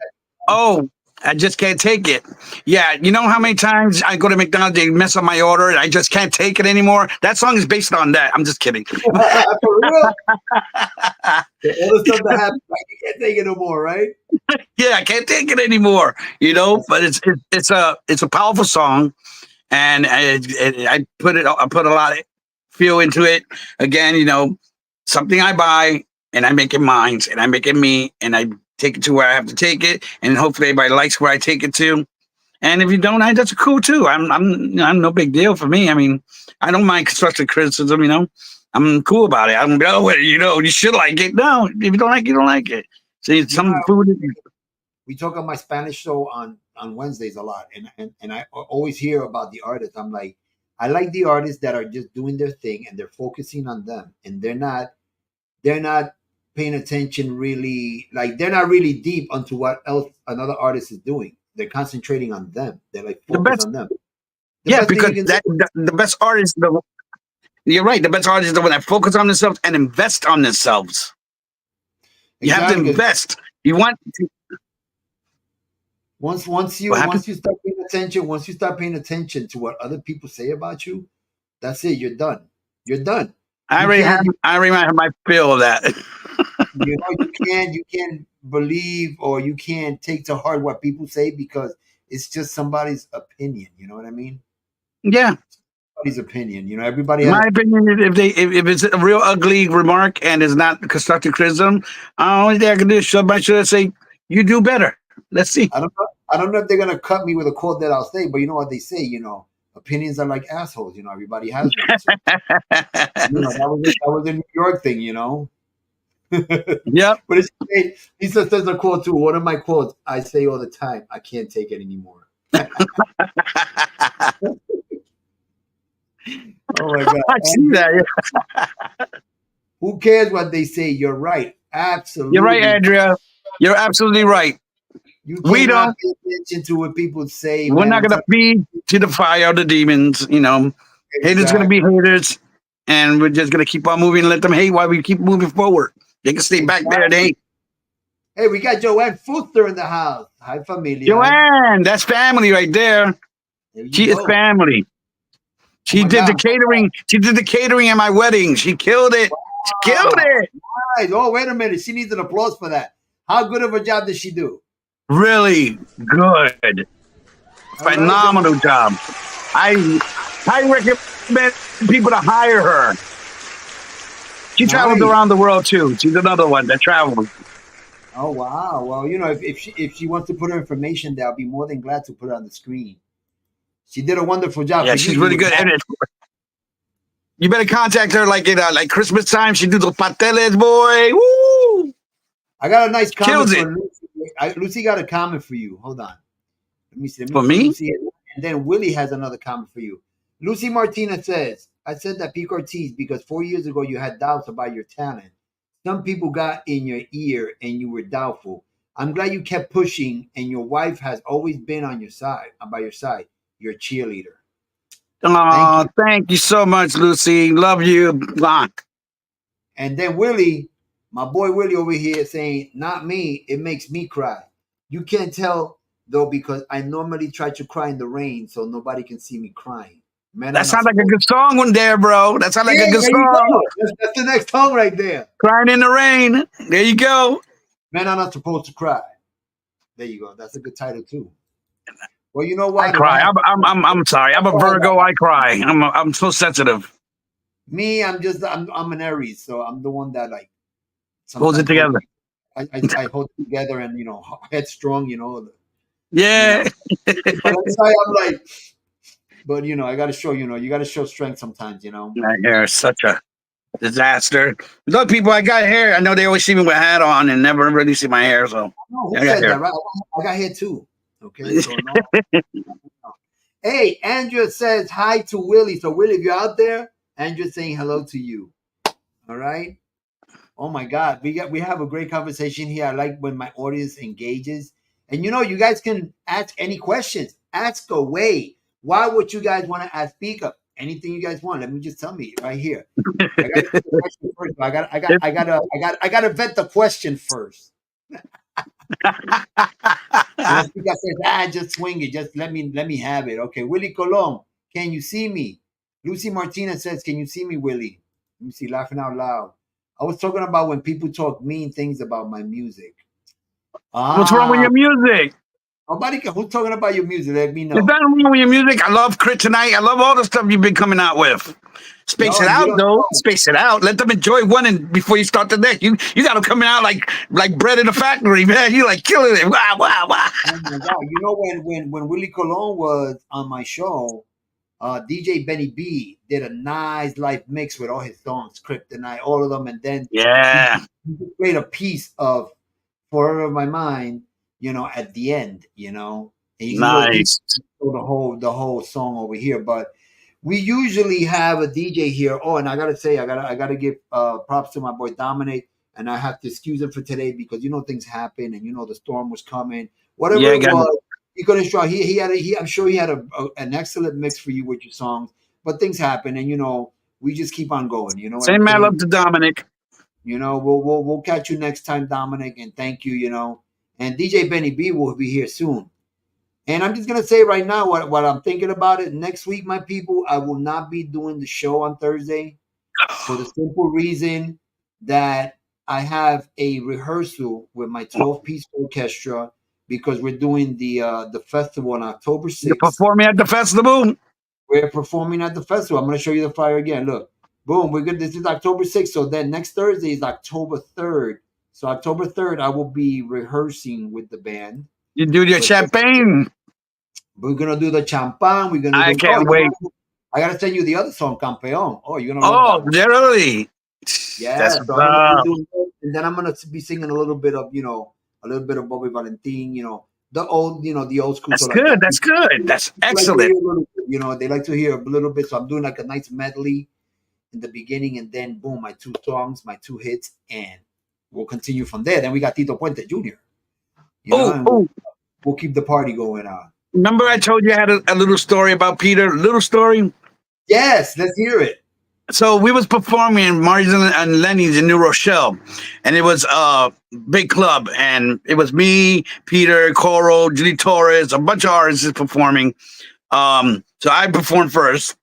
Oh, I just can't take it. Yeah, you know how many times I go to McDonald's, they mess up my order, and I just can't take it anymore? That song is based on that. I'm just kidding. For real? All the stuff that happens, like, you can't take it no more, right? Yeah, I can't take it anymore. You know, but it's a powerful song, and I put a lot of feel into it. Again, you know, something I buy and I make it mine, and I make it me, and I take it to where I have to take it, and hopefully everybody likes where I take it to. And if you don't, that's cool too. I'm no big deal for me. I mean, I don't mind constructive criticism. You know, I'm cool about it. I don't go, you know, you should like it. No, if you don't like it, you don't like it. See, some food. We talk on my Spanish show on Wednesdays a lot, and I always hear about the artists. I'm like, I like the artists that are just doing their thing and they're focusing on them, and they're not paying attention really, like they're not really deep onto what else another artist is doing. They're concentrating on them. They're like focused on them. Yeah, because the best artist, you're right. The best artist is the one that focus on themselves and invest on themselves. You have to invest. You want to, once you start paying attention to what other people say about you, that's it. You're done. You're done. I already have my feel of that. You can't believe or you can't take to heart what people say because it's just somebody's opinion. You know what I mean? Yeah. Somebody's opinion. Everybody. My opinion is if it's a real ugly remark and it's not constructive criticism, the only thing I can do is shove my shit and say, "You do better." Let's see. I don't know if they're gonna cut me with a quote that I'll say, but you know what they say. Opinions are like assholes. Everybody has them. So, that was a New York thing. Yep. But he says there's a quote too. One of my quotes I say all the time. I can't take it anymore. Oh my God! I see that. Yeah. Who cares what they say? You're right. Absolutely. You're right, Andrea. You're absolutely right. We don't pay attention to what people say. We're not going to feed to the fire of the demons. Exactly. Haters going to be haters, and we're just going to keep on moving and let them hate while we keep moving forward. They can stay back there and hate. Hey, we got Joanne Fuster in the house. Hi, familia. Joanne, that's family right there. She is family. She did the catering. She did the catering at my wedding. She killed it. Wow. She killed it. Nice. Oh, wait a minute. She needs an applause for that. How good of a job did she do? Really good. Phenomenal job. I recommend people to hire her. She travels around the world too. She's another one that travels. Oh wow! Well, if she wants to put her information there, I'll be more than glad to put it on the screen. She did a wonderful job. Yeah, she's really good. And you better contact her like Christmas time. She do the pateles, boy. Woo! I got a nice comment for Lucy. Lucy got a comment for you. Hold on. Let me see. For me? Lucy, and then Willie has another comment for you. Lucy Martinez says, I said that Pico Ortiz because 4 years ago you had doubts about your talent. Some people got in your ear and you were doubtful. I'm glad you kept pushing and your wife has always been on your side, by your side. You're a cheerleader. Oh, thank you so much, Lucy. Love you. Block. And then Willie, my boy Willie over here saying, not me, it makes me cry. You can't tell though because I normally try to cry in the rain so nobody can see me crying. Man, that sounds like a good song one there, bro. That sounds like a good song. That's the next song right there. Crying in the rain. There you go. Men are not supposed to cry. There you go. That's a good title too. Well, you know what? I cry. I'm sorry. I'm a Virgo. I cry. I'm so sensitive. Me, I'm an Aries, so I'm the one that holds it together. I hold it together and headstrong. Yeah. But I'm like, but I got to show. You got to show strength sometimes. My hair is such a disaster. Look, people, I got hair. I know they always see me with a hat on and never really see my hair. So I got hair. Right? I got hair too. Okay. So no. Hey, Andrea says hi to Willie. So Willie, if you're out there, Andrea's saying hello to you. All right. Oh my God, we have a great conversation here. I like when my audience engages, and you guys can ask any questions. Ask away. Why would you guys want to ask Pico? Anything you guys want? Let me just tell me right here. I got to vet the question first. Pico says, just swing it. Just let me have it. Okay, Willie Colon, can you see me? Lucy Martinez says, can you see me, Willie? Let me see, laughing out loud. I was talking about when people talk mean things about my music. What's wrong with your music? Who's talking about your music? Let me know. There's nothing wrong with your music. I love Kryptonite. I love all the stuff you've been coming out with. Space it out, though. Space it out. Let them enjoy one before you start the next. You got them coming out like bread in a factory, man. You killing it. Wow, wow, wow. Oh my God. When Willie Colon was on my show, DJ Benny B did a nice live mix with all his songs, Kryptonite, all of them, and then he played a piece of Forever in My Mind, at the end, and nice. The whole song over here, but we usually have a DJ here. Oh, and I gotta say, I gotta give props to my boy Dominic, and I have to excuse him for today because things happen, and the storm was coming. Whatever it was, Pico Ortiz, he had I'm sure he had an excellent mix for you with your songs, but things happen, and we just keep on going. You know what I'm Same man saying? love to Dominic. We'll catch you next time, Dominic, and thank you. And DJ Benny B will be here soon. And I'm just gonna say right now what I'm thinking about it. Next week, my people, I will not be doing the show on Thursday for the simple reason that I have a rehearsal with my 12-piece orchestra because we're doing the festival on October You're 6th. performing at the festival. We're performing at the festival. I'm going to show you the flyer again. Look, boom. We're good. This is October 6th. So then next Thursday is October 3rd. So October 3rd, I will be rehearsing with the band. You do your champagne. We're gonna do the champagne. We're gonna. I can't wait. I gotta send you the other song, Campeón. Oh, you're gonna. Oh, literally. Yeah. So and then I'm gonna be singing a little bit of Bobby Valentin. The old school. That's good. That's good. That's excellent. They like to hear a little bit. So I'm doing like a nice medley in the beginning, and then boom, my 2 songs, my 2 hits, and we'll continue from there. Then we got Tito Puente Jr. We'll keep the party going on. Remember I told you I had a little story about Peter? Little story? Yes, let's hear it. So we was performing in Marty's and Lenny's in New Rochelle, and it was a big club, and it was me, Peter, Coro, Julie Torres, a bunch of artists performing. So I performed first,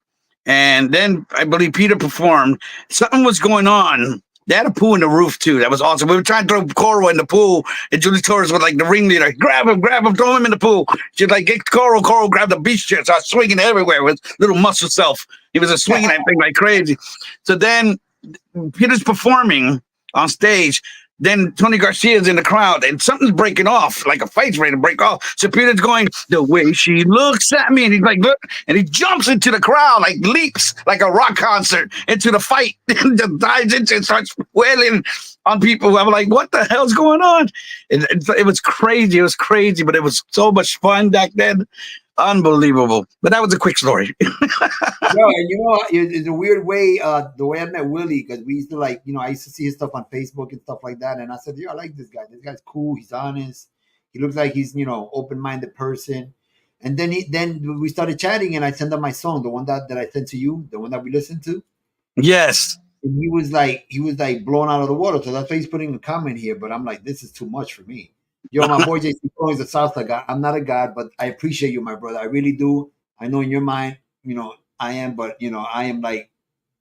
and then I believe Peter performed. Something was going on. They had a pool in the roof too. That was awesome. We were trying to throw Coro in the pool, and Julie Torres was like the ringleader. Grab him, throw him in the pool. She'd like get Coro. Coro grabbed the beach chair, started swinging everywhere with little muscle self. He was swinging that thing like crazy. So then Peter's performing on stage. Then Tony Garcia's in the crowd, and something's breaking off, like a fight's ready to break off. So Peter's going, the way she looks at me, and he's like, look, and he jumps into the crowd, like leaps, like a rock concert into the fight, and just dives into and starts wailing on people. I'm like, what the hell's going on? It was crazy. It was crazy, but it was so much fun back then. Unbelievable. But that was a quick story. It's a weird way, the way I met Willie, because we used to I used to see his stuff on Facebook and stuff like that. And I said, I like this guy. This guy's cool. He's honest. He looks like he's, open-minded person. And then we started chatting, and I sent him my song, the one that I sent to you, the one that we listened to. Yes. And he was like blown out of the water. So that's why he's putting a comment here. But I'm like, this is too much for me. Yo, my boy JCEE is a salsa guy. I'm not a god, but I appreciate you, my brother. I really do. I know in your mind, I am, but I am like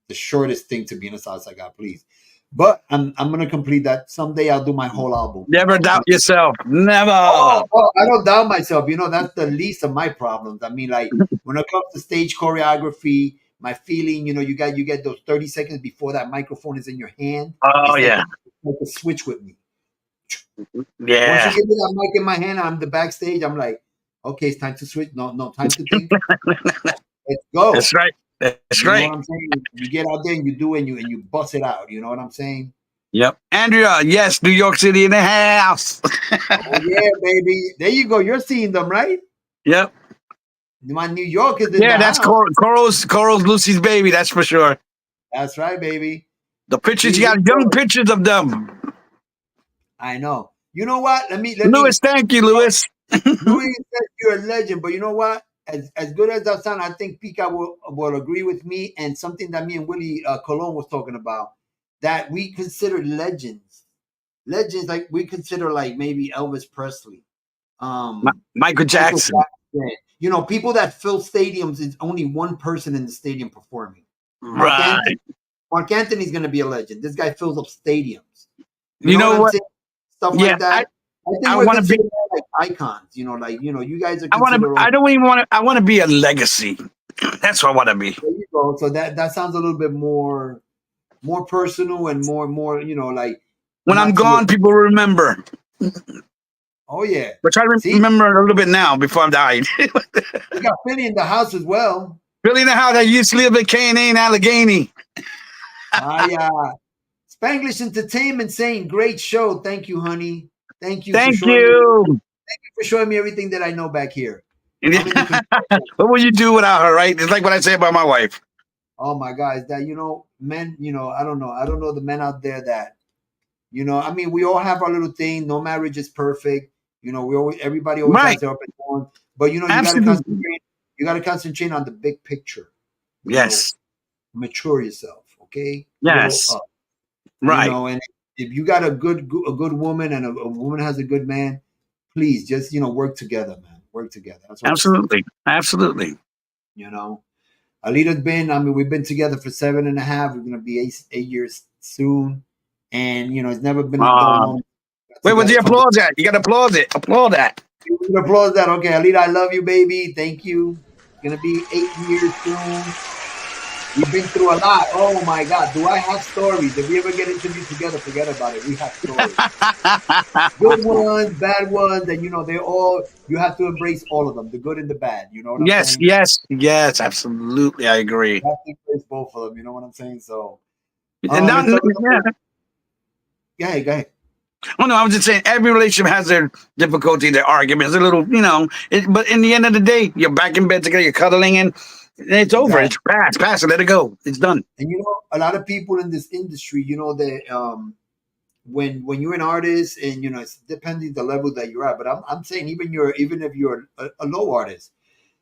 the shortest thing to be in a salsa guy, please. But I'm gonna complete that. Someday I'll do my whole album. Never doubt yourself. Never. I don't doubt myself. That's the least of my problems. I mean, like when it comes to stage choreography, my feeling, you get those 30 seconds before that microphone is in your hand. Oh yeah. Like a switch with me. Yeah. Once you give me that mic in my hand, I'm the backstage. I'm like, okay, it's time to switch. No, time to think. Let's go. That's right. That's right. You know what I'm saying? You get out there and you do it and you bust it out. You know what I'm saying? Yep. Andrea, yes, New York City in the house. Oh, yeah, baby. There you go. You're seeing them, right? Yep. My New York is in the that's house. Coral's Lucy's baby. That's for sure. That's right, baby. The pictures, you got young pictures of them. I know. You know what? Louis, thank you, Louis. Louis says you're a legend, but you know what? As good as that sound, I think Pika will agree with me, and something that me and Willie Colon was talking about, that we consider legends. Legends, like we consider like maybe Elvis Presley. Michael Jackson. People that fill stadiums, is only one person in the stadium performing. Right. Mark Anthony's going to be a legend. This guy fills up stadiums. You know what? Stuff like that. I want to be like icons. You guys are. I want to be a legacy. That's what I want to be. There you go. So that sounds a little bit more personal and more. Like when I'm gone, people remember. Oh yeah. But try to remember a little bit now before I'm dying. We got Philly in the house as well. Philly in the house. I used to live in K&A in Allegheny. Spanglish Entertainment saying, great show. Thank you, honey. Thank you. Thank you for showing me everything that I know back here. What would you do without her, right? It's like what I say about my wife. Oh my God. Is that, men, I don't know. I don't know the men out there that, I mean, we all have our little thing. No marriage is perfect. Everybody always has their up and on. But you got to Absolutely. concentrate. You got to concentrate on the big picture. Yes. Mature yourself, okay? Yes. Grow up, Right. And if you got a good woman and a woman has a good man, please just work together, man. Work together. That's all. Absolutely. Absolutely. Alida's we've been together for 7.5. We're gonna be 8 years soon, and it's never been a dull moment. Wait, where's the applause at? You got to applaud it. Applaud that. Applause that. Okay, Alida, I love you, baby. Thank you. Gonna be 8 years soon. We've been through a lot. Oh my God, do I have stories? If we ever get interviewed together, forget about it. We have stories. Good ones, bad ones, and they're all. You have to embrace all of them, the good and the bad. You know what I'm saying? Yes, absolutely. I agree. You have to embrace both of them. You know what I'm saying? So, And now, go ahead. Oh no, I was just saying every relationship has their difficulty, their arguments, a little, but in the end of the day, you're back in bed together, you're cuddling, and it's over. It's past it, let it go. It's done. And a lot of people in this industry, that when you're an artist, and it's depending the level that you're at. But I'm saying even if you're a low artist,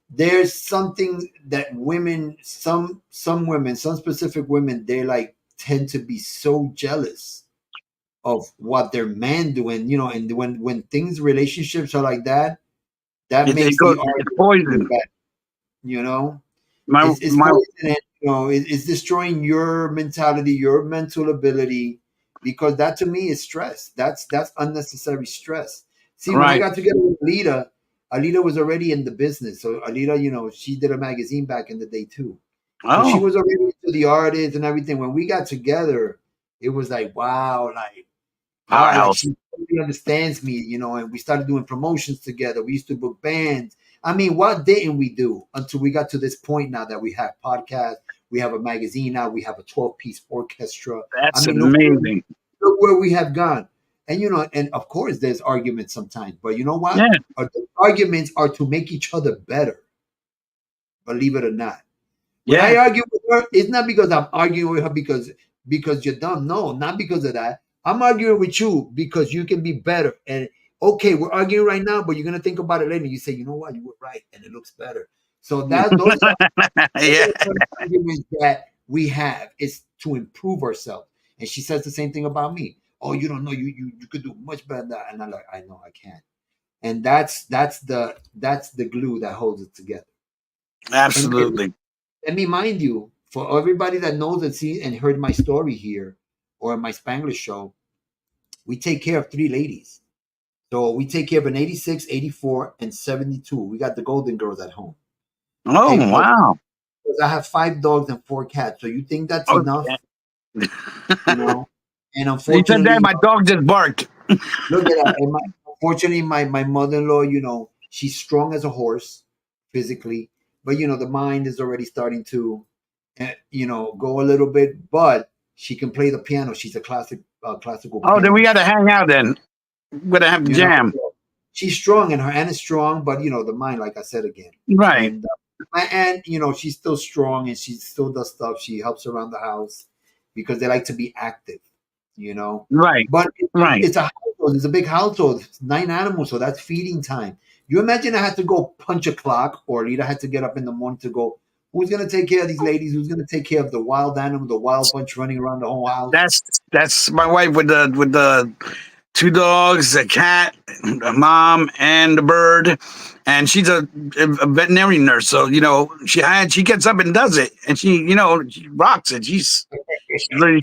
there's something that women, some women, some specific women, they like tend to be so jealous of what their man doing, and when relationships are like that, makes the art poison. bad, it's poison, it's destroying your mentality, your mental ability, because that to me is stress. That's unnecessary stress. See, when I got together with Alida was already in the business. So Alida, she did a magazine back in the day too. So she was already into the artist and everything. When we got together, it was like, wow, she totally understands me, and we started doing promotions together. We used to book bands. I mean, what didn't we do until we got to this point now that we have podcasts, we have a magazine now, we have a 12-piece orchestra. That's amazing. Look where we have gone. And, and of course there's arguments sometimes, but you know what? Yeah. The arguments are to make each other better. Believe it or not. When I argue with her, it's not because I'm arguing with her because you're dumb. No, not because of that. I'm arguing with you because you can be better. And okay, we're arguing right now, but you're gonna think about it later. You say, you know what, you were right, and it looks better. So those are arguments that we have is to improve ourselves. And she says the same thing about me. Oh, you don't know, you could do much better than that. And I'm like, I know I can. And that's the glue that holds it together. Absolutely. And let me mind you, for everybody that knows and see and heard my story here or my Spanglish show, we take care of 3 ladies. So we take care of an 86, 84, and 72. We got the Golden Girls at home. Oh, wow. Because I have 5 dogs and 4 cats. So you think that's enough? And unfortunately, you said that my dog just barked. Look at that. And unfortunately, my mother-in-law, she's strong as a horse physically, but the mind is already starting to, go a little bit. But she can play the piano. She's a classical. Oh, then we got to hang out. Then we're gonna have to jam. She's strong, and her aunt is strong, but the mind, like I said again, right. And, my aunt, she's still strong, and she still does stuff. She helps around the house because they like to be active. Right. But it's a household. It's a big household. It's 9 animals, so that's feeding time. You imagine I had to go punch a clock, or Lita had to get up in the morning to go. Who's going to take care of these ladies? Who's going to take care of the wild animal, the wild bunch running around the whole house? That's my wife with the 2 dogs, a cat, a mom, and a bird. And she's a veterinary nurse, so she gets up and does it, and she rocks it. She's really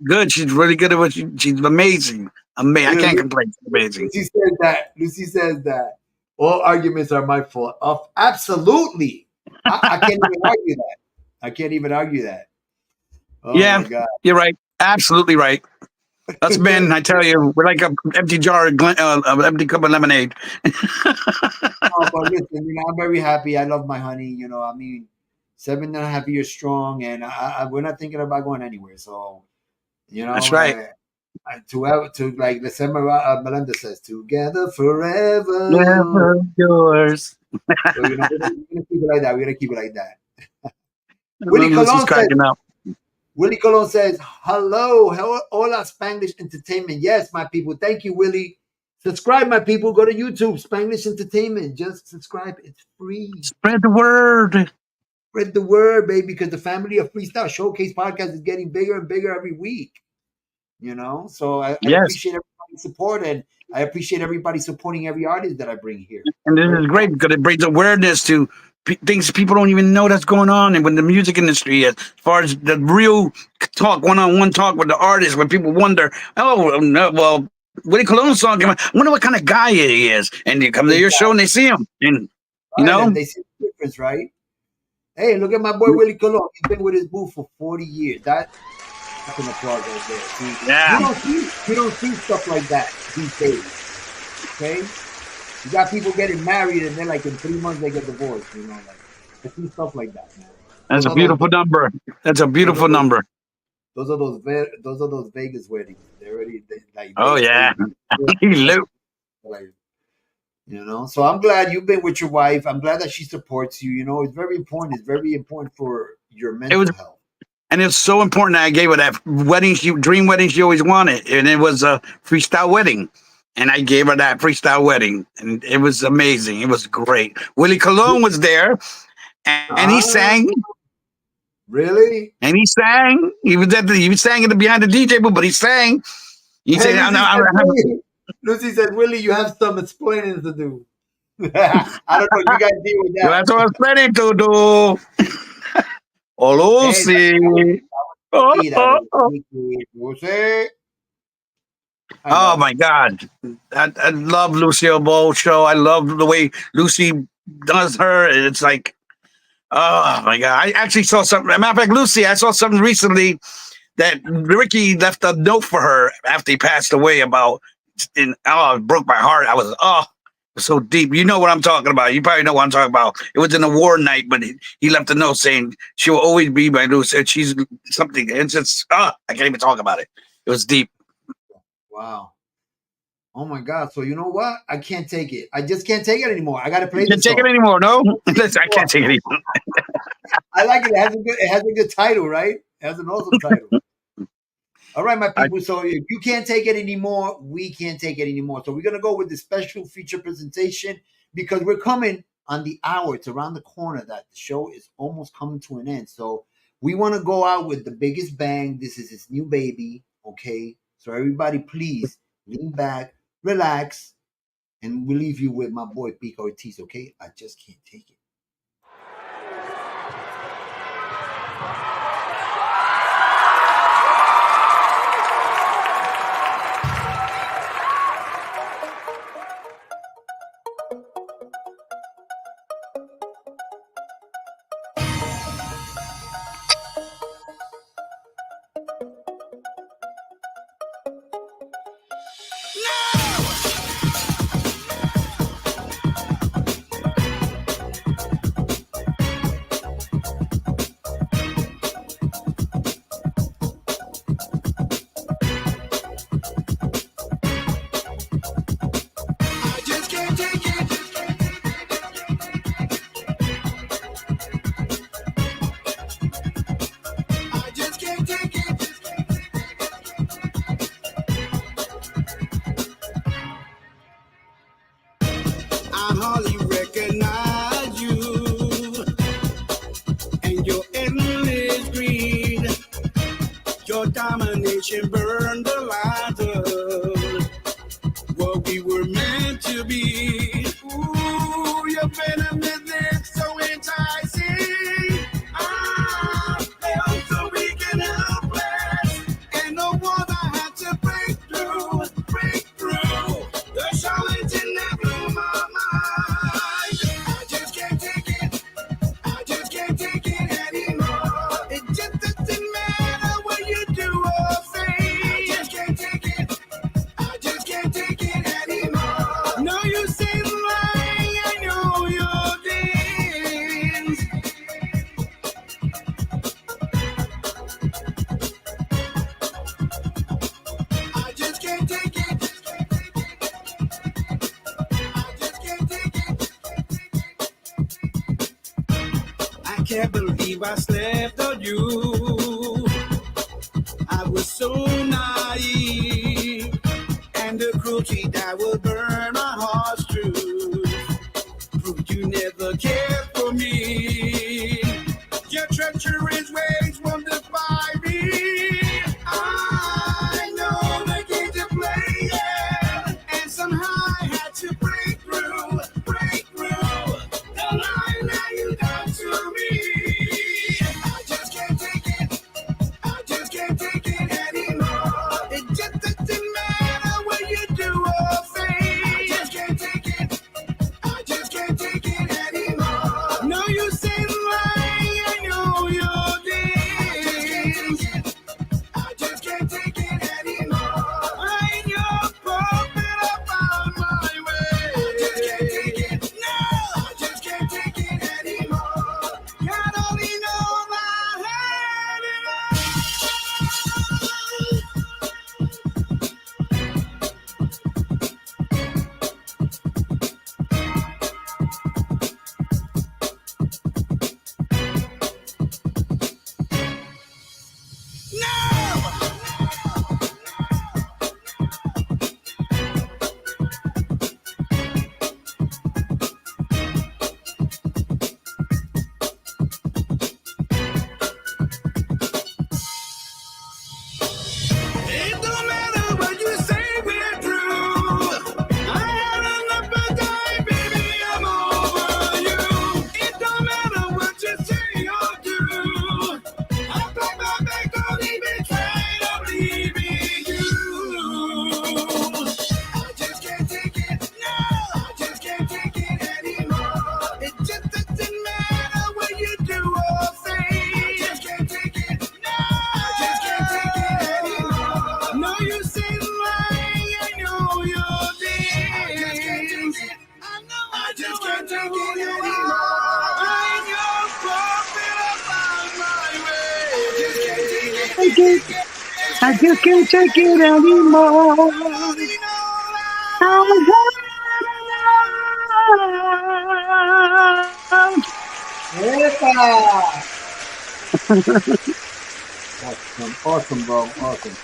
good. She's really good at what she's amazing. I can't complain. She's amazing. Lucy says that all arguments are my fault. Absolutely. I can't even argue that. I can't even argue that. Oh my God. You're right. Absolutely right. Us men, I tell you, we're like an empty jar, of empty cup of lemonade. But listen, I'm very happy. I love my honey. 7.5 years strong, and we're not thinking about going anywhere. So, that's right. To like the Melendez says, together forever, never yours. So, we're gonna keep it like that. We're gonna keep it like that. Willie Colon says, hello, hola Spanglish Entertainment. Yes, my people. Thank you, Willie. Subscribe, my people. Go to YouTube, Spanglish Entertainment. Just subscribe. It's free. Spread the word. Spread the word, baby, because the family of Freestyle Showcase Podcast is getting bigger and bigger every week. You know, so I appreciate everybody's support, and I appreciate everybody supporting every artist that I bring here. And this is great because it brings awareness to things people don't even know that's going on, and with the music industry, as far as the real talk, one-on-one talk with the artist, when people wonder, oh, no, well, Willie Colon's song, I wonder what kind of guy he is, and they come to your show and they see him, and you know, and they see the difference, right? Hey, look at my boy Willie Colon. He's been with his boo for 40 years. That's an applause right there. See, yeah, you don't see stuff like that these days. Okay, you got people getting married and then like in 3 months they get divorced. You know, like I see stuff like that, man. That's a beautiful number. That's a beautiful number. Those are those Vegas weddings. They're already like. Oh yeah, like, you know, so I'm glad you've been with your wife. I'm glad that she supports you. You know, it's very important. It's very important for your mental health. And it's so important that I gave her that dream wedding she always wanted. And it was a freestyle wedding. And I gave her that freestyle wedding. And it was amazing. It was great. Willie Colon was there. And he sang. Really? And he sang. He was sang behind the DJ booth, but he sang. He said, Lucy said, Willie, you have some explaining to do. I don't know. You guys deal with that. You have some explaining to do. Oh, Lucy. Oh, my God. I love Lucille Ball's show. I love the way Lucy does her. It's like, oh, my God. I actually saw something. As a matter of fact, Lucy, I saw something recently that Ricky left a note for her after he passed away about, it broke my heart. I was, it was so deep. You know what I'm talking about. You probably know what I'm talking about. It was in a war night, but he left a note saying she will always be my Lucy. She's something. It's just, I can't even talk about it. It was deep. Wow. Oh my God. So you know what? I can't take it. I just can't take it anymore. I gotta play this. Can't take it anymore, no? I can't take it anymore. I like it. It has a good title, right? It has an awesome title. All right, my people. So if you can't take it anymore, we can't take it anymore. So we're gonna go with the special feature presentation because we're coming on the hour. It's around the corner that the show is almost coming to an end. So we want to go out with the biggest bang. This is his new baby. Okay. So everybody, please lean back, relax, and we'll leave you with my boy Pico Ortiz. Okay. I just can't take it. Burn the light of what we were meant to be. Ooh, your venom is so enticing. Felt so weak and helpless, and no one I had to break through. The challenge never blew my mind. I just can't take it. I just can't take it anymore. It just doesn't matter what you do. Can't believe I slept on you. I was so naive, and and the cruelty that will burn my heart's truth. Prove you never cared for me. Your treacherous ways won't defy me. I know the game to play, yeah. And somehow I had to break through the line that you got to me. I just can't take it. I just can't take it anymore. It just doesn't matter what you do or say. I just can't take it. I just can't take it anymore. No use in lying, I know you're dead. I just can't take it anymore. I ain't your prophet, I found my way. I just can't take it. No, I just can't take it anymore. God only knows I had it all. It don't matter what you say, we're through. I had enough of time, baby, I'm over you. It don't matter what you say or do. I pack my bag, don't even try to leave you. I just can't take it, no, I just can't take it anymore. It just doesn't matter what you do or say. I just can't take it, no, I just can't take it anymore. No use in lying, I know you're dead. I just can't take it. I know I just can't take it anymore. I ain't your prophet, I found my way. I just can't take it. I just can't take it anymore. Awesome, bro. Awesome.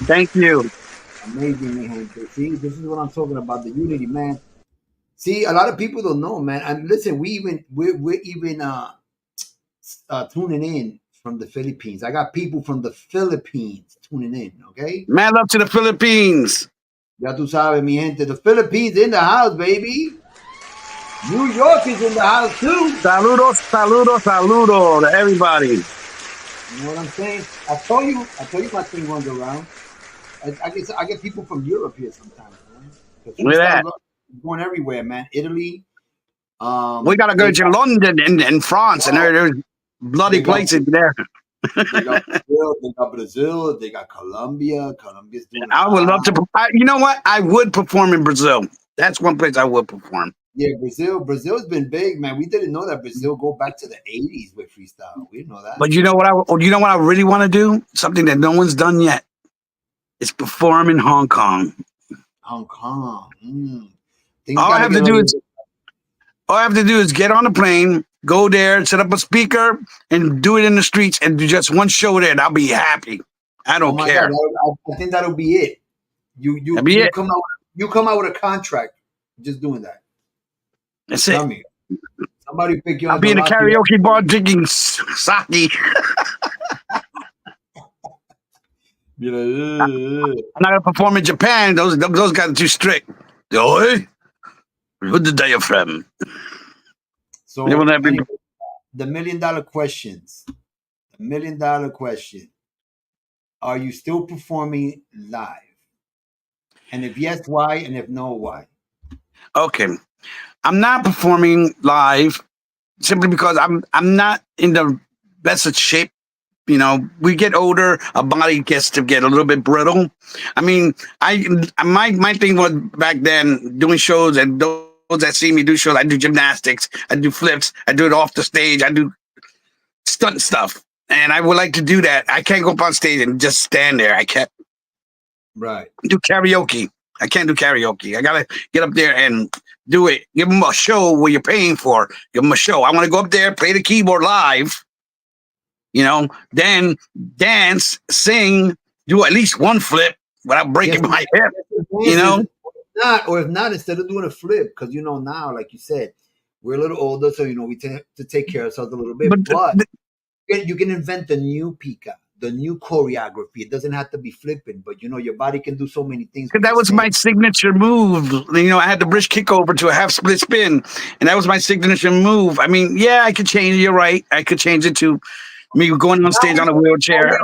Thank you. Amazing, mi gente. See, this is what I'm talking about, the unity, man. See, a lot of people don't know, man. And listen, we're even tuning in from the Philippines. I got people from the Philippines tuning in, okay? Man, love to the Philippines. Ya tú sabes, mi gente. The Philippines in the house, baby. New York is in the house, too. Saludos, saludos, saludos to everybody. You know what I'm saying? I told you my thing runs around. I get people from Europe here sometimes, man. Look at that. Going everywhere, man. Italy. We gotta go to London and France, and there's bloody places there. They got Brazil, they got Colombia. Colombia's doing. I would love to. You know what? I would perform in Brazil. That's one place I would perform. Yeah, Brazil's been big, man. We didn't know that Brazil go back to the 80s with freestyle. We didn't know that. But you know what I really want to do? Something that no one's done yet. It's perform in Hong Kong. Hong Kong. All I have to do is get on a plane, go there, set up a speaker, and do it in the streets, and do just one show there, and I'll be happy. I don't care. God, I think that'll be it. You come out with a contract just doing that. That's Tell it. me. Somebody pick you up. I'll be in a karaoke bar drinking sake. I'm not gonna perform in Japan. Those guys are too strict. Oi, with the diaphragm. So anyway, the $1 million questions. The $1 million question. Are you still performing live? And if yes, why? And if no, why? Okay. I'm not performing live simply because I'm not in the best of shape. You know, we get older, our body gets to get a little bit brittle. I mean, my thing was back then doing shows, and those that see me do shows, I do gymnastics, I do flips, I do it off the stage, I do stunt stuff. And I would like to do that. I can't go up on stage and just stand there. I can't do karaoke. I can't do karaoke. I gotta get up there and do it. Give them a show what you're paying for. Give them a show. I want to go up there, play the keyboard live, you know, then dance, sing, do at least one flip without breaking my hip. You know, Or if not, instead of doing a flip, because now, like you said, we're a little older, so we tend to take care of ourselves a little bit. But you can invent the new pika, the new choreography. It doesn't have to be flipping, but your body can do so many things. that was my signature move. I had the bridge kick over to a half split spin, and that was my signature move. I mean, yeah, I could change it. You're right. I could change it to me going on stage on a wheelchair.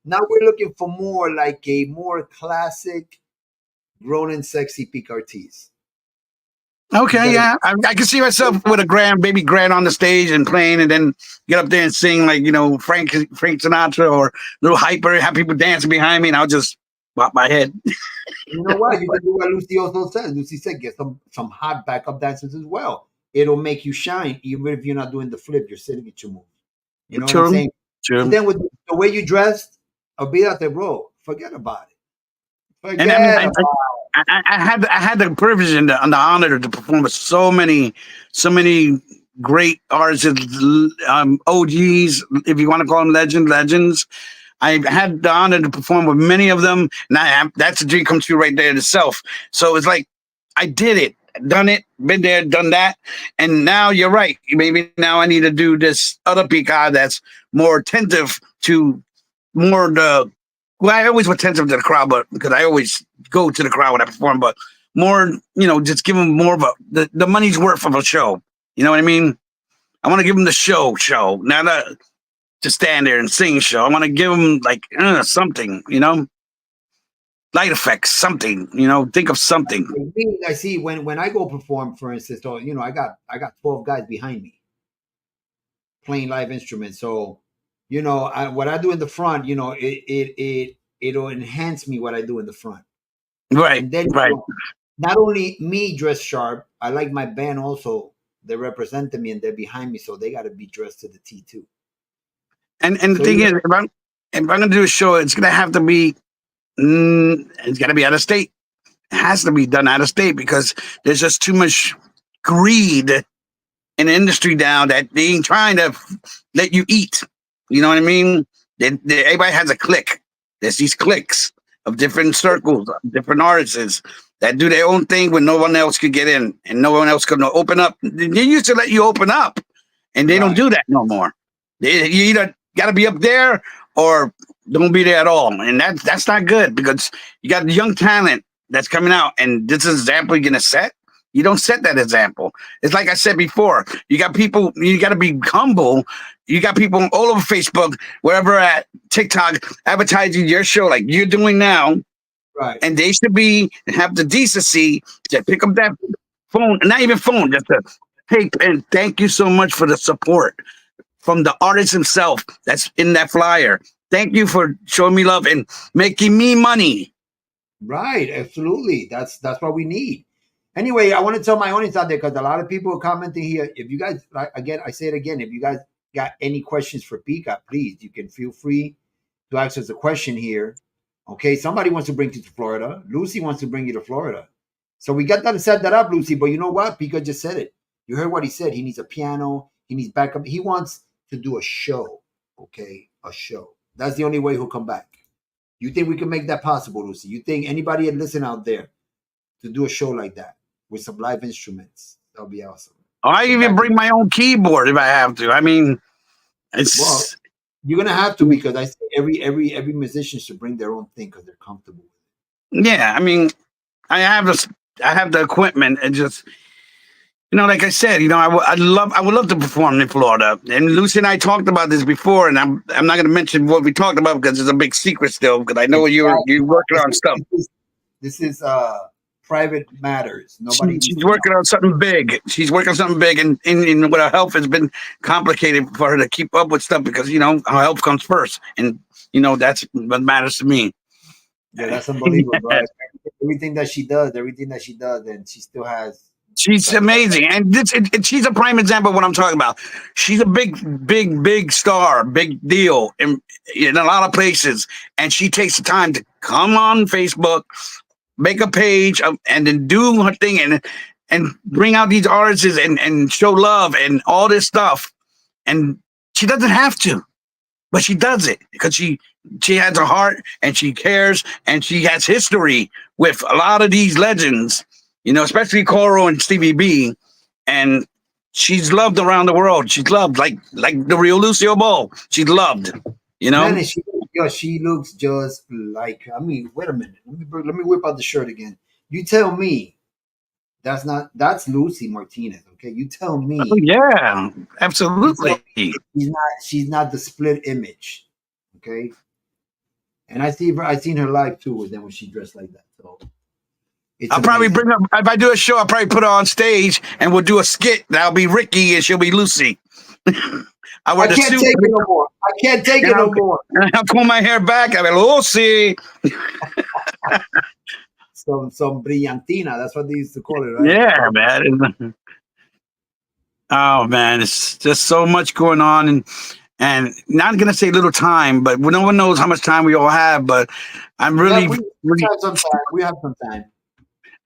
Now we're looking for more like a more classic, grown and sexy Pico Ortiz. Okay, yeah, I can see myself with a baby grand on the stage and playing, and then get up there and sing like Frank Sinatra or Little Hyper, have people dancing behind me, and I'll just bop my head. You know what? You can do what Lucy also said. Lucy said get some hot backup dancers as well. It'll make you shine, even if you're not doing the flip. You're sitting at your move. You know what I'm saying? True. And then with the way you dressed, olvídate, bro. Forget about it. I had the privilege and the honor to perform with so many great artists, OGs, if you want to call them legends. I had the honor to perform with many of them, and that's a dream come true right there in itself. So it's like I did it, done it, been there, done that, and now you're right. Maybe now I need to do this other pika that's more attentive to more the. Well, I always was attentive to the crowd, but because I always go to the crowd when I perform, but more, just give them more of the money's worth of a show. You know what I mean? I want to give them the show, not to stand there and sing show. I want to give them like something, light effects, something, think of something. I see when I go perform, for instance, I got 12 guys behind me playing live instruments. So, what I do in the front, it'll enhance me what I do in the front. Right. And then, right. Not only me dress sharp, I like my band also. They represent me and they're behind me, so they got to be dressed to the T too. And the thing is, if I'm gonna do a show, it's gonna have to be, it's gotta be out of state. It has to be done out of state because there's just too much greed in the industry now that they ain't trying to let you eat. You know what I mean? Everybody has a clique. There's these cliques of different circles, different artists that do their own thing when no one else could get in and no one else could open up. They used to let you open up, and they don't do that no more. You either got to be up there or don't be there at all, and that's not good because you got young talent that's coming out, and this is an example you're gonna set. You don't set that example. It's like I said before. You got people. You got to be humble. You got people all over Facebook, wherever at TikTok, advertising your show like you're doing now. Right. And they should have the decency to pick up that phone, not even phone, just to, hey, and thank you so much for the support from the artist himself that's in that flyer. Thank you for showing me love and making me money. Right. Absolutely. That's what we need. Anyway, I want to tell my audience out there because a lot of people are commenting here. If you guys, again, I say it again, if you guys got any questions for Pika, please, you can feel free to ask us a question here. Okay, somebody wants to bring you to Florida. Lucy wants to bring you to Florida. So we got to set that up, Lucy. But you know what? Pika just said it. You heard what he said. He needs a piano. He needs backup. He wants to do a show. Okay, a show. That's the only way he'll come back. You think we can make that possible, Lucy? You think anybody had listened out there to do a show like that with some live instruments? That'll be awesome. I even bring my own keyboard if I have to. I mean, it's you're gonna have to because I say every musician should bring their own thing because they're comfortable with it. Yeah, I mean, I have the equipment and just like I said, I would love to perform in Florida. And Lucy and I talked about this before, and I'm not going to mention what we talked about because it's a big secret still. Because I know you're working on stuff. This is private matters. She's working on something big. She's working on something big, and with her health, it's been complicated for her to keep up with stuff because her health comes first, and that's what matters to me. Yeah, that's unbelievable. Bro. Everything that she does, and she still has. She's amazing, and she's a prime example of what I'm talking about. She's a big star, big deal in a lot of places, and she takes the time to come on Facebook, make a page, and then do her thing, and bring out these artists and show love and all this stuff. And she doesn't have to. but she does it because she has a heart and she cares and she has history with a lot of these legends, especially Coro and Stevie B, and she's loved around the world. She's loved like the real Lucille Ball. She's loved, Man, she looks just like. I mean, wait a minute. Let me whip out the shirt again. You tell me that's Lucy Martinez. Okay, you tell me. Oh, yeah, absolutely. She's not the split image. Okay, and I seen her live too with them when she dressed like that. So I'll probably bring her if I do a show. I'll probably put her on stage and we'll do a skit. That'll be Ricky and she'll be Lucy. I can't take it no more. I can't take it no more. And I'll pull my hair back. I'll be Lucy. Some brillantina. That's what they used to call it, right? Yeah, man. Oh man, it's just so much going on, and not gonna say little time, but no one knows how much time we all have. But I'm really, we have some time. We have some time.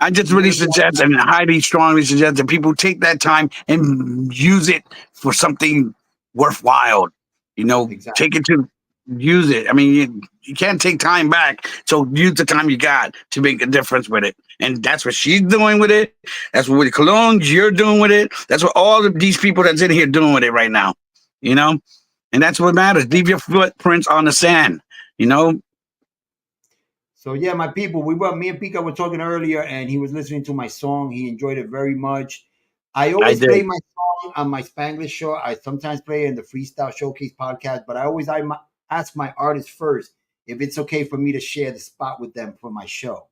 I just really suggest and highly strongly suggest that people take that time and use it for something worthwhile. Exactly. Take it to use it. I mean, you can't take time back. So use the time you got to make a difference with it. And that's what she's doing with it. That's what Cologne, you're doing with it. That's what all of these people that's in here doing with it right now. And that's what matters. Leave your footprints on the sand, So yeah, my people, me and Pico were talking earlier, and he was listening to my song. He enjoyed it very much. I always play my song on my Spanglish show. I sometimes play it in the Freestyle Showcase podcast, but I ask my artists first if it's okay for me to share the spot with them for my show,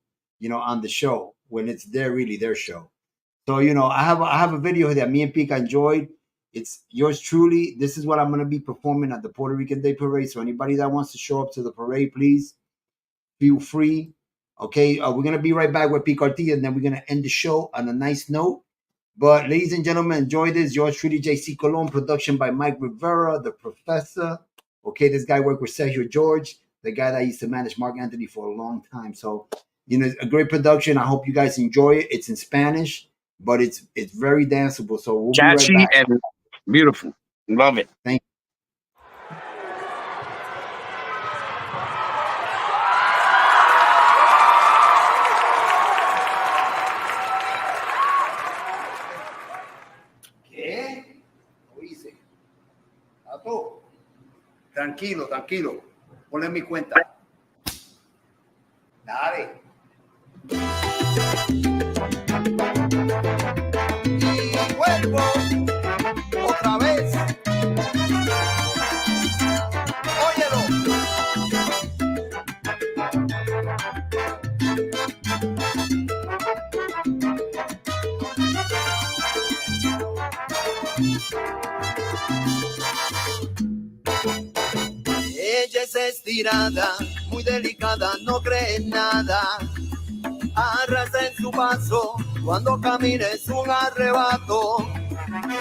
on the show when it's really their show. So I have a video that me and Pico enjoyed. It's yours truly. This is what I'm going to be performing at the Puerto Rican Day Parade. So anybody that wants to show up to the parade, please feel free. Okay, we're going to be right back with Pico Ortiz, and then we're going to end the show on a nice note. But ladies and gentlemen, enjoy this. Yours truly, JCEE Colon, production by Mike Rivera, the professor. Okay, this guy worked with Sergio George, the guy that used to manage Mark Anthony for a long time. So, a great production. I hope you guys enjoy it. It's in Spanish, but it's very danceable. So we'll be right back. And beautiful. Love it. Thank you. Tranquilo. Ponle mi cuenta. Dale. Y vuelvo otra vez. Óyelo. Ella es estirada, muy delicada, no cree en nada. Arrasa en su paso, cuando camina es un arrebato.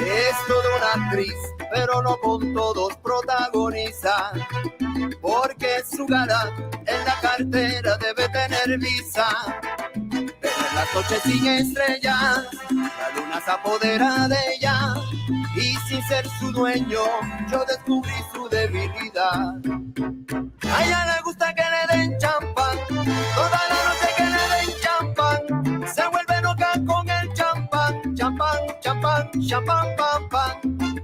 Es toda una actriz, pero no con todos protagoniza. Porque su gala en la cartera debe tener visa. Pero en las noches sin estrellas, la luna se apodera de ella. Y sin ser su dueño, yo descubrí su debilidad. A ella le gusta que le den champán, toda la noche que le den champán. Se vuelve loca con el champán, champán, pam, pam.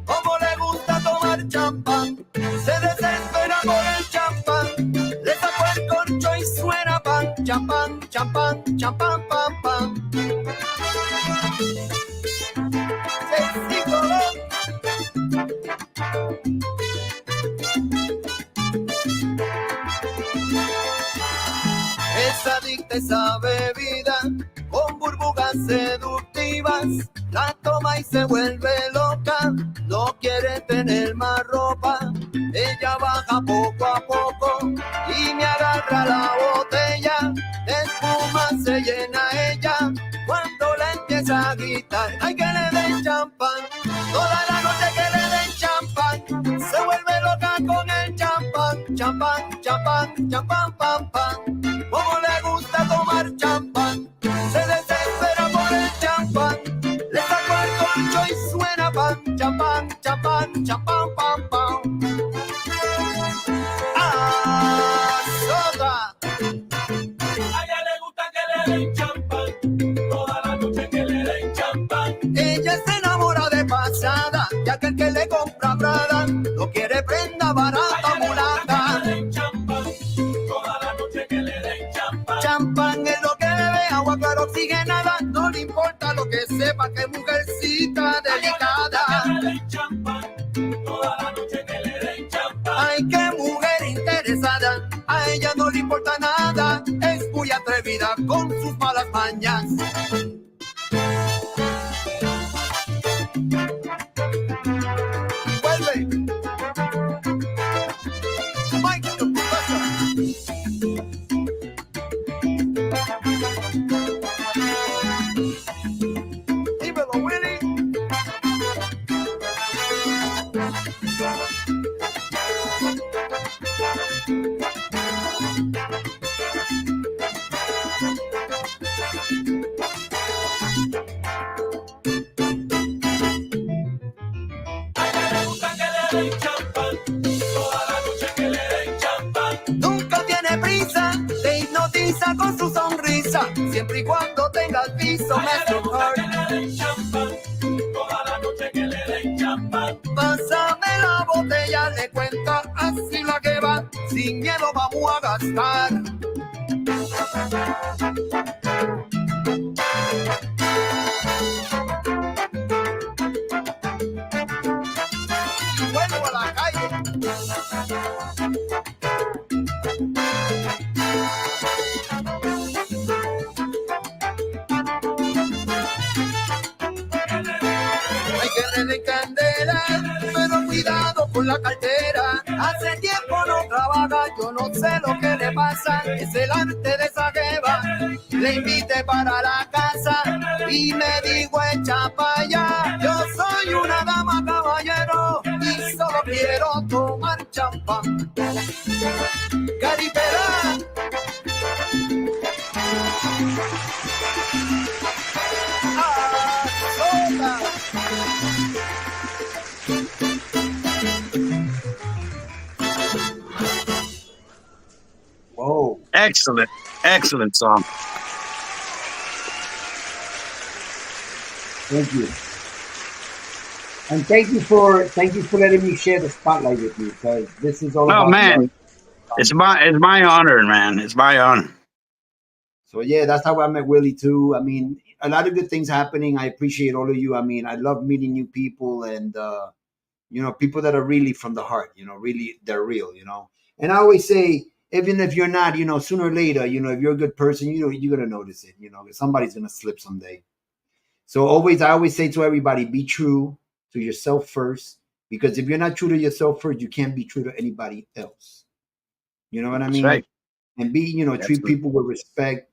Como le gusta tomar champán, se desespera por el champán. Le sacó el corcho y suena pan, champán, pam, pam. Es adicta esa bebida con burbujas seductivas. La toma y se vuelve loca, no quiere tener más ropa. Ella baja poco a poco y me agarra la botella. De espuma se llena ella cuando la empieza a gritar. Ay, que le den champán, toda la noche que le den champán. Se vuelve loca con el champán, pam, pam. Como le gusta tomar champán, se desespera por el champán. Le sacó el corcho y suena pan, champán, pam, pam. mañas. Vuelve. Mike, the professor. Dímelo, Willy. Nunca tiene prisa, te hipnotiza con su sonrisa. Siempre y cuando tengas viso, Mastercard. Pásame la botella, le cuenta así la que va. Sin miedo vamos a gastar. Y vuelvo a la calle. Hay que tener candela, pero cuidado con la cartera. Hace tiempo no trabaja, yo no sé lo que le pasa. Es el arte de esa jeva. Le invité para la casa y me dijo echa pa' allá. Yo soy una dama caballero y solo quiero tomar champán. Caripera. Ah, sola. Whoa. Excellent, excellent song. Thank you. And thank you for letting me share the spotlight with you, because this is all Oh about man, love. it's my honor, man. It's my honor. So yeah, that's how I met Willie too. I mean, a lot of good things happening. I appreciate all of you. I mean, I love meeting new people and people that are really from the heart, really they're real, And I always say, even if you're not, sooner or later, if you're a good person, you're gonna notice it, somebody's gonna slip someday. So I always say to everybody, be true to yourself first, because if you're not true to yourself first, you can't be true to anybody else. You know what I That's mean? right. And treat Absolutely. people with respect.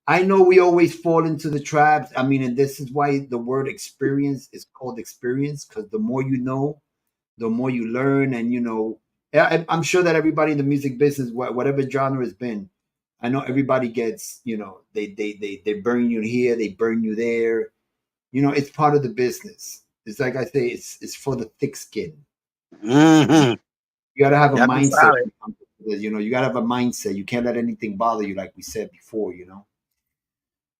I know we always fall into the traps. I mean, and this is why the word experience is called experience, because the more you know, the more you learn. And, I'm sure that everybody in the music business, whatever genre it's been, I know everybody gets, they burn you here, they burn you there. It's part of the business. It's like I say, it's for the thick skin. Mm-hmm. You got to have a You have to mindset. follow it. You got to have a mindset. You can't let anything bother you, like we said before.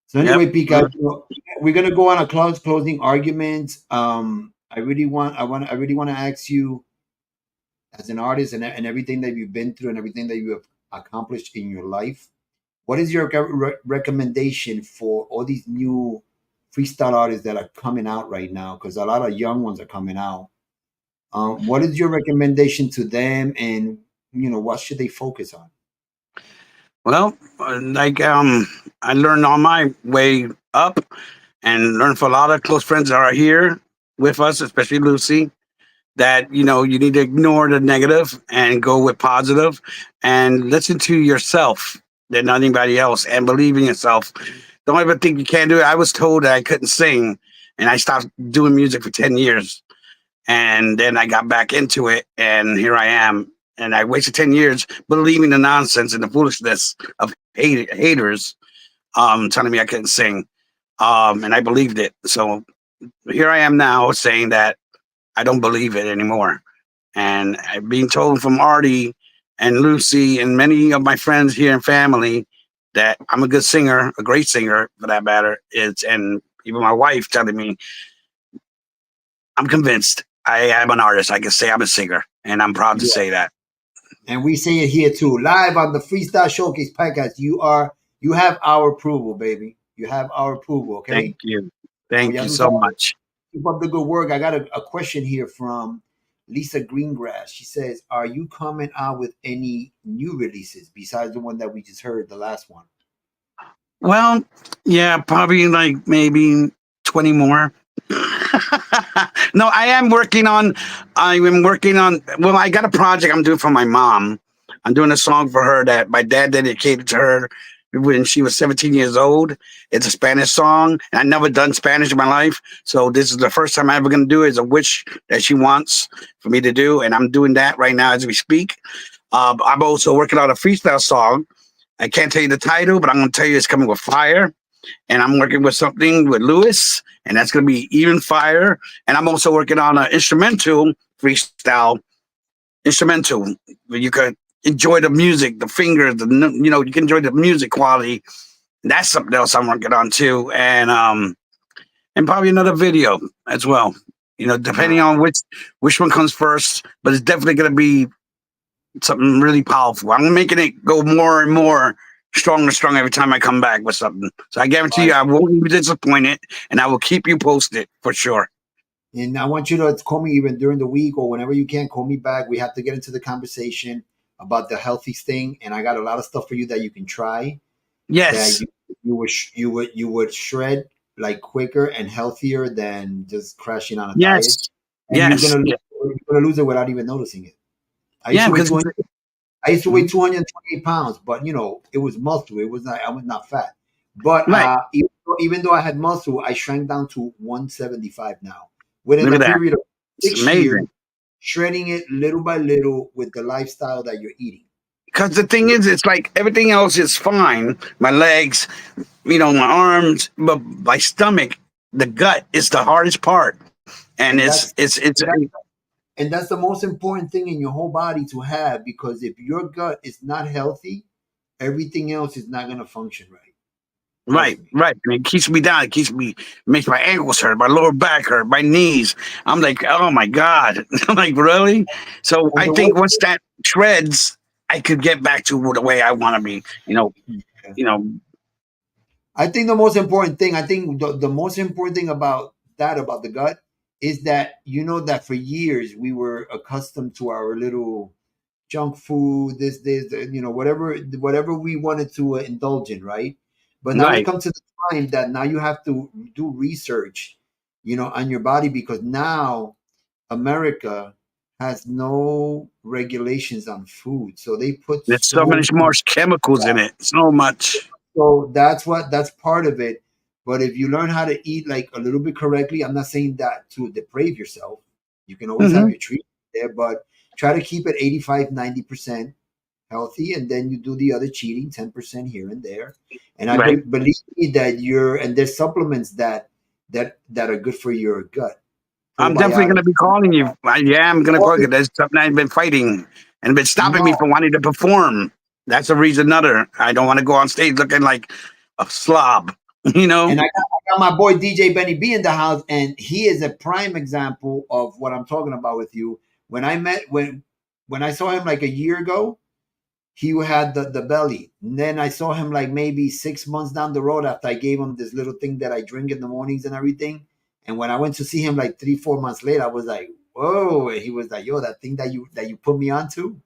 So Yep. anyway, Pika, we're gonna go on a closing argument. I really want to ask you, as an artist and everything that you've been through and everything that you have accomplished in your life, what is your recommendation for all these new freestyle artists that are coming out right now? Because a lot of young ones are coming out. What is your recommendation to them, and what should they focus on? Well, I learned on my way up, and learned from a lot of close friends that are here with us, especially Lucy, that you need to ignore the negative and go with positive, and listen to yourself than anybody else, and believe in yourself. Don't ever think you can't do it. I was told that I couldn't sing, and I stopped doing music for 10 years, and then I got back into it, and here I am. And I wasted 10 years believing the nonsense and the foolishness of haters, telling me I couldn't sing, and I believed it. So here I am now saying that I don't believe it anymore. And I'm being told from Artie and Lucy and many of my friends here and family that I'm a good singer, a great singer for that matter. And even my wife telling me, I'm convinced I am an artist. I can say I'm a singer, and I'm proud to say that. And we say it here too, live on the Freestyle Showcase Podcast. You have our approval, baby. You have our approval. Okay. Thank you. Thank you so much. Keep up the good work. I got a question here from Lisa Greengrass. She says, "Are you coming out with any new releases besides the one that we just heard, the last one?" Well, yeah, probably like maybe 20 more. No, I am working on. I am working on. Well, I got a project I'm doing for my mom. I'm doing a song for her that my dad dedicated to her when she was 17 years old. It's a Spanish song. And I never done Spanish in my life, so this is the first time I'm ever going to do it. It's a wish that she wants for me to do, and I'm doing that right now as we speak. I'm also working on a freestyle song. I can't tell you the title, but I'm going to tell you it's coming with fire. And I'm working with something with Lewis, and that's going to be even fire. And I'm also working on an instrumental freestyle instrumental where you can enjoy the music, the fingers, you can enjoy the music quality. That's something else I'm working on too, and probably another video as well. Depending on which one comes first, but it's definitely going to be something really powerful. I'm making it go more and more strong and strong every time I come back with something. So I guarantee you, I won't be disappointed, and I will keep you posted for sure. And I want you to call me even during the week or whenever you can. Call me back. We have to get into the conversation about the healthy thing, and I got a lot of stuff for you that you can try. Yes, That you would shred like quicker and healthier than just crashing on a diet. yes, And yes, you're gonna lose it without even noticing it. I used yeah. to weigh Because 200, I used to weigh 228 pounds, but it was muscle. It was not. I was not fat. But right, even though I had muscle, I shrank down to 175 now. Within look a at that. period of It's 6 years, amazing. shredding it little by little with the lifestyle that you're eating. Because the thing is, it's like everything else is fine. My legs, my arms, but my stomach, the gut is the hardest part, and And it's that's it's it's and that's and that's the most important thing in your whole body to have, because if your gut is not healthy, everything else is not going to function right. Trust right, me. right. And it keeps me down. Makes my ankles hurt, my lower back hurt, my knees. I'm like, oh my god. I'm like, really? So And I the think way once that shreds, I could get back to the way I want to be. You know, I think the most important thing, I think the most important thing about the gut is that that for years we were accustomed to our little junk food, whatever we wanted to indulge in, right? But now we right. come to the time that now you have to do research, on your body, because now America has no regulations on food, so they put There's so so much more many. chemicals in it. So much. So that's part of it. But if you learn how to eat like a little bit correctly, I'm not saying that to deprave yourself. You can always have Hmm. your treat there, but try to keep it 85, 90% healthy, and then you do the other cheating 10% here and there. And I Right. believe me that and there's supplements that are good for your gut. I'm definitely going Probiotics. to be calling you. Yeah, I'm going to call you. There's something I've been fighting and been stopping me No, from wanting to perform. That's a reason. Another. I don't want to go on stage looking like a slob. You know. and I got my boy DJ Benny B in the house, and he is a prime example of what I'm talking about with you. When I saw him like a year ago, he had the belly. And then I saw him like maybe 6 months down the road after I gave him this little thing that I drink in the mornings and everything. And when I went to see him like 3, 4 months later, I was like, whoa. And he was like, yo, that thing that you put me onto,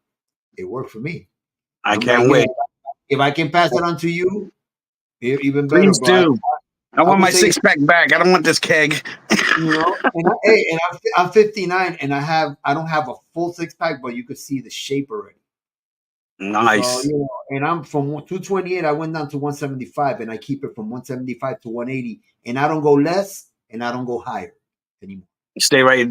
it worked for me. I I'm like, can't yo, wait. if I can pass it on to you, even better, Please bro. do. I I want would my say, six pack back. I don't want this keg. I'm 59, and I don't have a full 6 pack, but you could see the shape already. So, Nice. and I'm from 228, I went down to 175, and I keep it from 175 to 180, and I don't go less and I don't go higher anymore. Stay right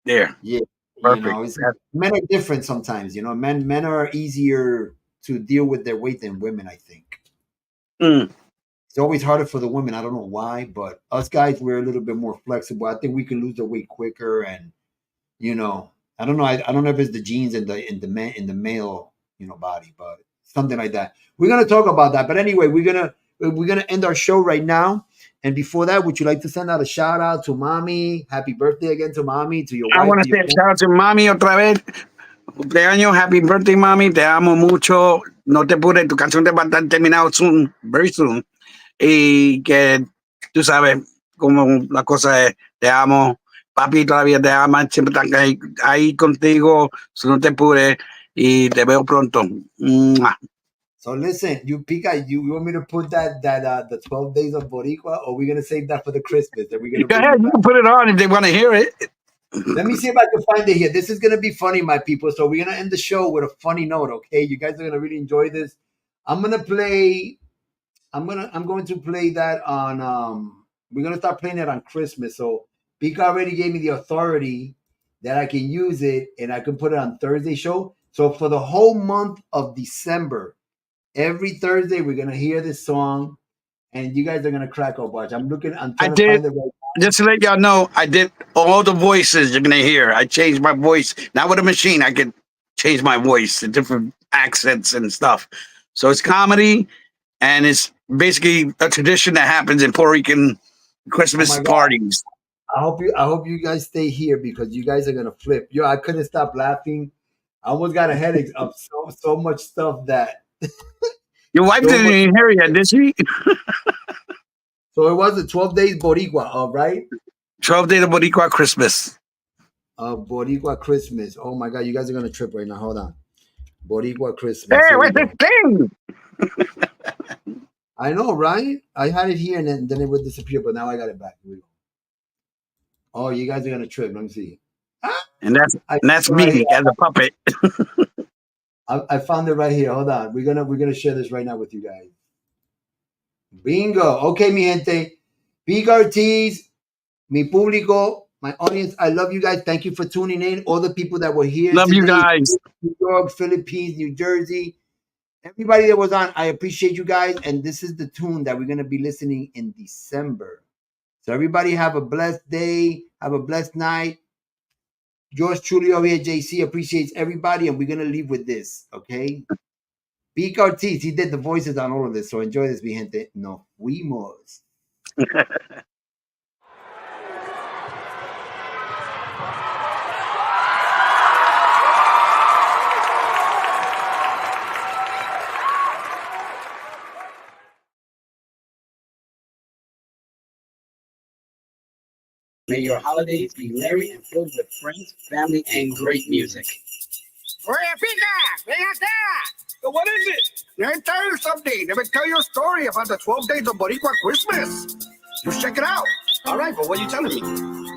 there. Yeah. Perfect. Men are different sometimes, men are easier to deal with their weight than women, I think. Mm. It's always harder for the women. I don't know why, but us guys, we're a little bit more flexible. I think we can lose the weight quicker, and I don't know. I don't know if it's the genes in the male body, but something like that. We're gonna talk about that. But anyway, we're gonna end our show right now. And before that, would you like to send out a shout out to mommy? Happy birthday again to mommy, to your I wife, want to to your say family. shout out to mami otra vez. Cumpleaños, happy birthday, mami. Te amo mucho. No te pude, tu canción te va a estar terminado soon, very soon. Y que tú sabes cómo la cosa es. Te amo. Papi todavía te ama. Siempre están ahí contigo. Si no te pude. Y te veo pronto. Mua. So listen, you Pika, you want me to put that the 12 days of Boricua, or are we gonna save that for the Christmas? Are we gonna Go bring ahead, it you back? can put it on if they want to hear it. Let me see if I can find it here. This is gonna be funny, my people. So we're gonna end the show with a funny note, okay? You guys are gonna really enjoy this. I'm going to play that on we're gonna start playing it on Christmas. So Pika already gave me the authority that I can use it and I can put it on Thursday show. So for the whole month of December, every Thursday we're gonna hear this song, and you guys are gonna crack up. Watch. I'm trying to find it right now. Just to let y'all know, I did all the voices you're gonna hear. I changed my voice. Not with a machine. I could change my voice to different accents and stuff. So it's comedy, and it's basically a tradition that happens in Puerto Rican Christmas parties. I hope you guys stay here because you guys are gonna flip. Yo, I couldn't stop laughing. I almost got a headache of so much stuff that Your wife didn't even hear yet, did she? So it was the 12 days Boricua, right? 12 days of Boricua Christmas. Boricua Christmas. Oh my God, you guys are gonna trip right now. Hold on. Boricua Christmas. Hey, what's this thing? I know, right? I had it here and then it would disappear, but now I got it back. Here we go. Oh, you guys are gonna trip. Let me see. And that's me as a puppet. I found it right here. Hold on. We're gonna share this right now with you guys. Bingo. Okay, mi gente. Pico Ortiz, mi público, my audience. I love you guys. Thank you for tuning in. All the people that were here. Love you guys. New York, Philippines, New Jersey. Everybody that was on, I appreciate you guys. And this is the tune that we're gonna be listening in December. So everybody have a blessed day. Have a blessed night. Yours truly over here, JC, appreciates everybody. And we're gonna leave with this, okay? Pico Ortiz, he did the voices on all of this, so enjoy this, mi gente. Nos fuimos. May your holidays be merry and filled with friends, family, and great music. Oye, Pika, ven acá. What is it? Let me tell you something. Let me tell you a story about the 12 days of Boricua Christmas. You check it out. All right, but what are you telling me?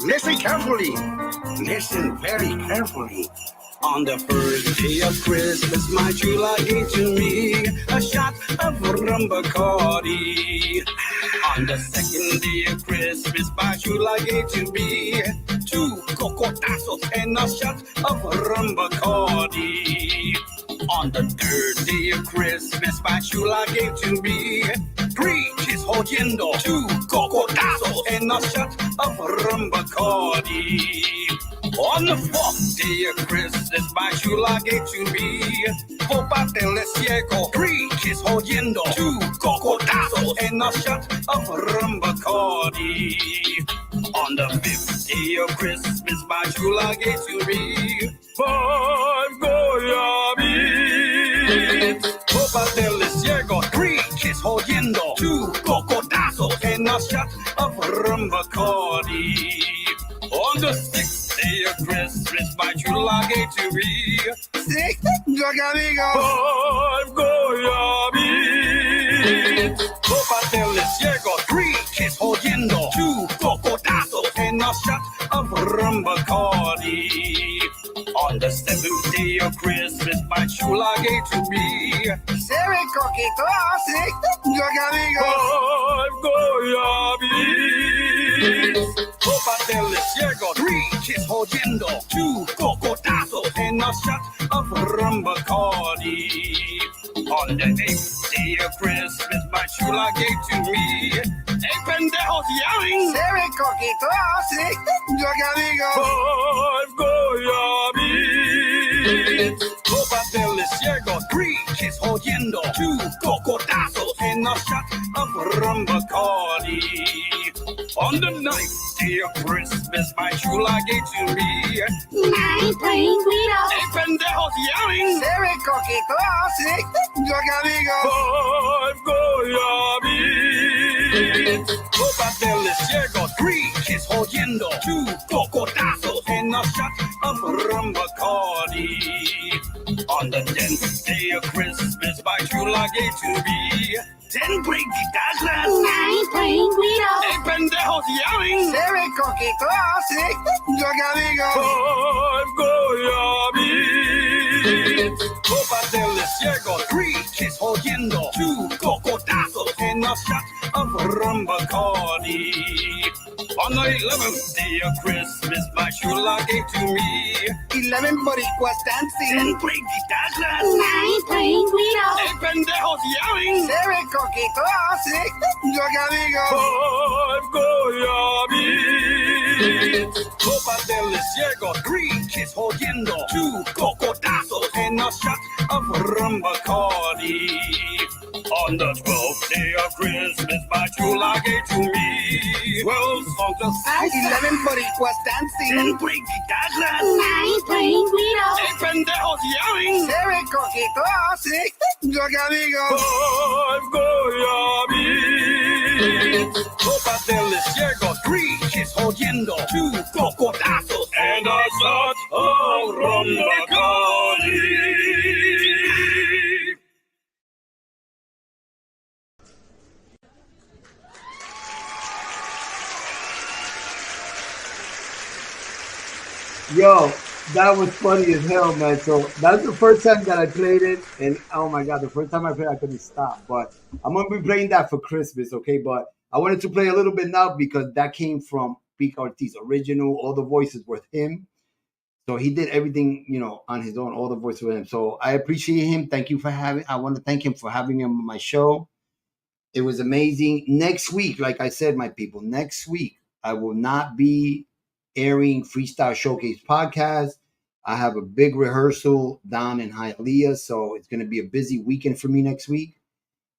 Listen carefully. Listen very carefully. On the first day of Christmas, my true love gave to me a shot of rum Bacardi. On the second day of Christmas, my true love gave to me 2 cocotazos and a shot of rum Bacardi. On the third day of Christmas, my true love gave to me 3 kiss jodiendo, 2 cocotazos and a shot of rum Bacardi. On the 4th day of Christmas, my true love gave to me 4 pasteles ciego, 3 kiss jodiendo, 2 cocotazos and a shot of rum Bacardi. On the 5th day of Christmas, my true love gave to me 5 goyamis, 4 pasteles ciego, 3 kiss jodiendo, 2 cocotazos and a shot of rum Bacardi. On the 6th day of Christmas, my true love gave to me 5 goyamis, 4 pasteles ciego, 3 kiss jodiendo, 2 cocotazos and a shot of rum Bacardi. On the 7th day of Christmas, my true love gave to me 7 coquitos, 5 goyamis, 4 pasteles ciego, 3 kiss jodiendo, 2 cocotazos and a shot of rum Bacardi. On the 8th day of Christmas, my true love gave to me 8 pendejos yelling, 7 coquitos, 5 goyamis, 4 pasteles ciego, 3 kiss jodiendo, 2 cocotazos and a shot of rum Bacardi. On the 9th day of Christmas, my true love gave to me 9 pringles, 8 pendejos yelling, 7 coquitos, 5 goyamis, 4 pasteles ciego, 3 kiss jodiendo, 2 cocotazos and a shot of rum Bacardi. On the 10th day of Christmas, my true love gave to me 10 brinquitas las. 9 pringüitos. ¡Hey, pendejos yelling! Se ve coquito, sí. Yo que digo. Copas del desierto, 3 kids jodiendo, 2 cocotazos, and a shot of rum Bacardi. On the 11th day of Christmas, my true love gave to me 11 boricuas dancing. 10 brinquitas las. 9 pringüitos. ¡Hey, pendejos yelling! Se ve coquito, sí. Yo que digo. Copas del desierto, 3 kids jodiendo, 2 cocotazos, and a shot of rum Bacardi. On the 12th day of Christmas, my true love gave to me 12 songs of salsa, 11 boricuas dancing. 10 brinquitas las. 9 pringüitos. ¡Hey, pendejos yelling! Se ve coquito, sí. Yo que digo. Copas del desierto, 3 kids jodiendo, 2 cocotazos, and a shot of rum Bacardi. Yo, that was funny as hell, man. So that's the first time that I played it, and oh my god, the first time I played, I couldn't stop. But I'm gonna be playing that for Christmas, okay? But I wanted to play a little bit now because that came from Pico Ortiz, original. All the voices were him, so he did everything, you know, on his own. All the voices were him. So I appreciate him. Thank you for having. I want to thank him for having him on my show. It was amazing. Next week, like I said, my people, next week I will not be airing Freestyle Showcase Podcast. I have a big rehearsal down in Hialeah, so it's going to be a busy weekend for me next week.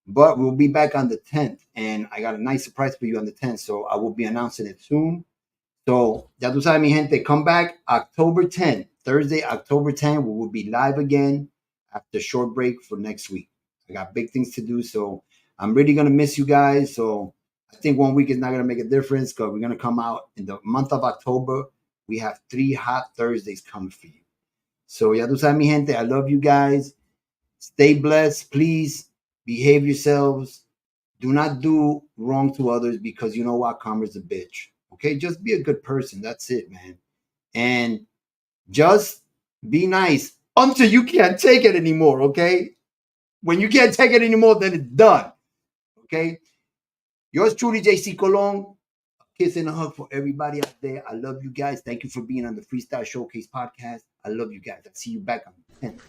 But we'll be back on the 10th, and I got a nice surprise for you on the 10th, so I will be announcing it soon. So, ya tú sabes, mi gente, come back October 10th, Thursday, October 10th. We will be live again after a short break for next week. I got big things to do, so I'm really going to miss you guys. So, I think 1 week is not going to make a difference because we're going to come out in the month of October. We have 3 hot Thursdays coming for you. So, ya tú sabes, mi gente, I love you guys. Stay blessed. Please behave yourselves. Do not do wrong to others because you know what? Karma's a bitch. Okay? Just be a good person. That's it, man. And just be nice until you can't take it anymore, okay? When you can't take it anymore, then it's done. Okay? Yours truly, JC Colon. A kiss and a hug for everybody out there. I love you guys. Thank you for being on the Freestyle Showcase Podcast. I love you guys. I'll see you back on the 10th.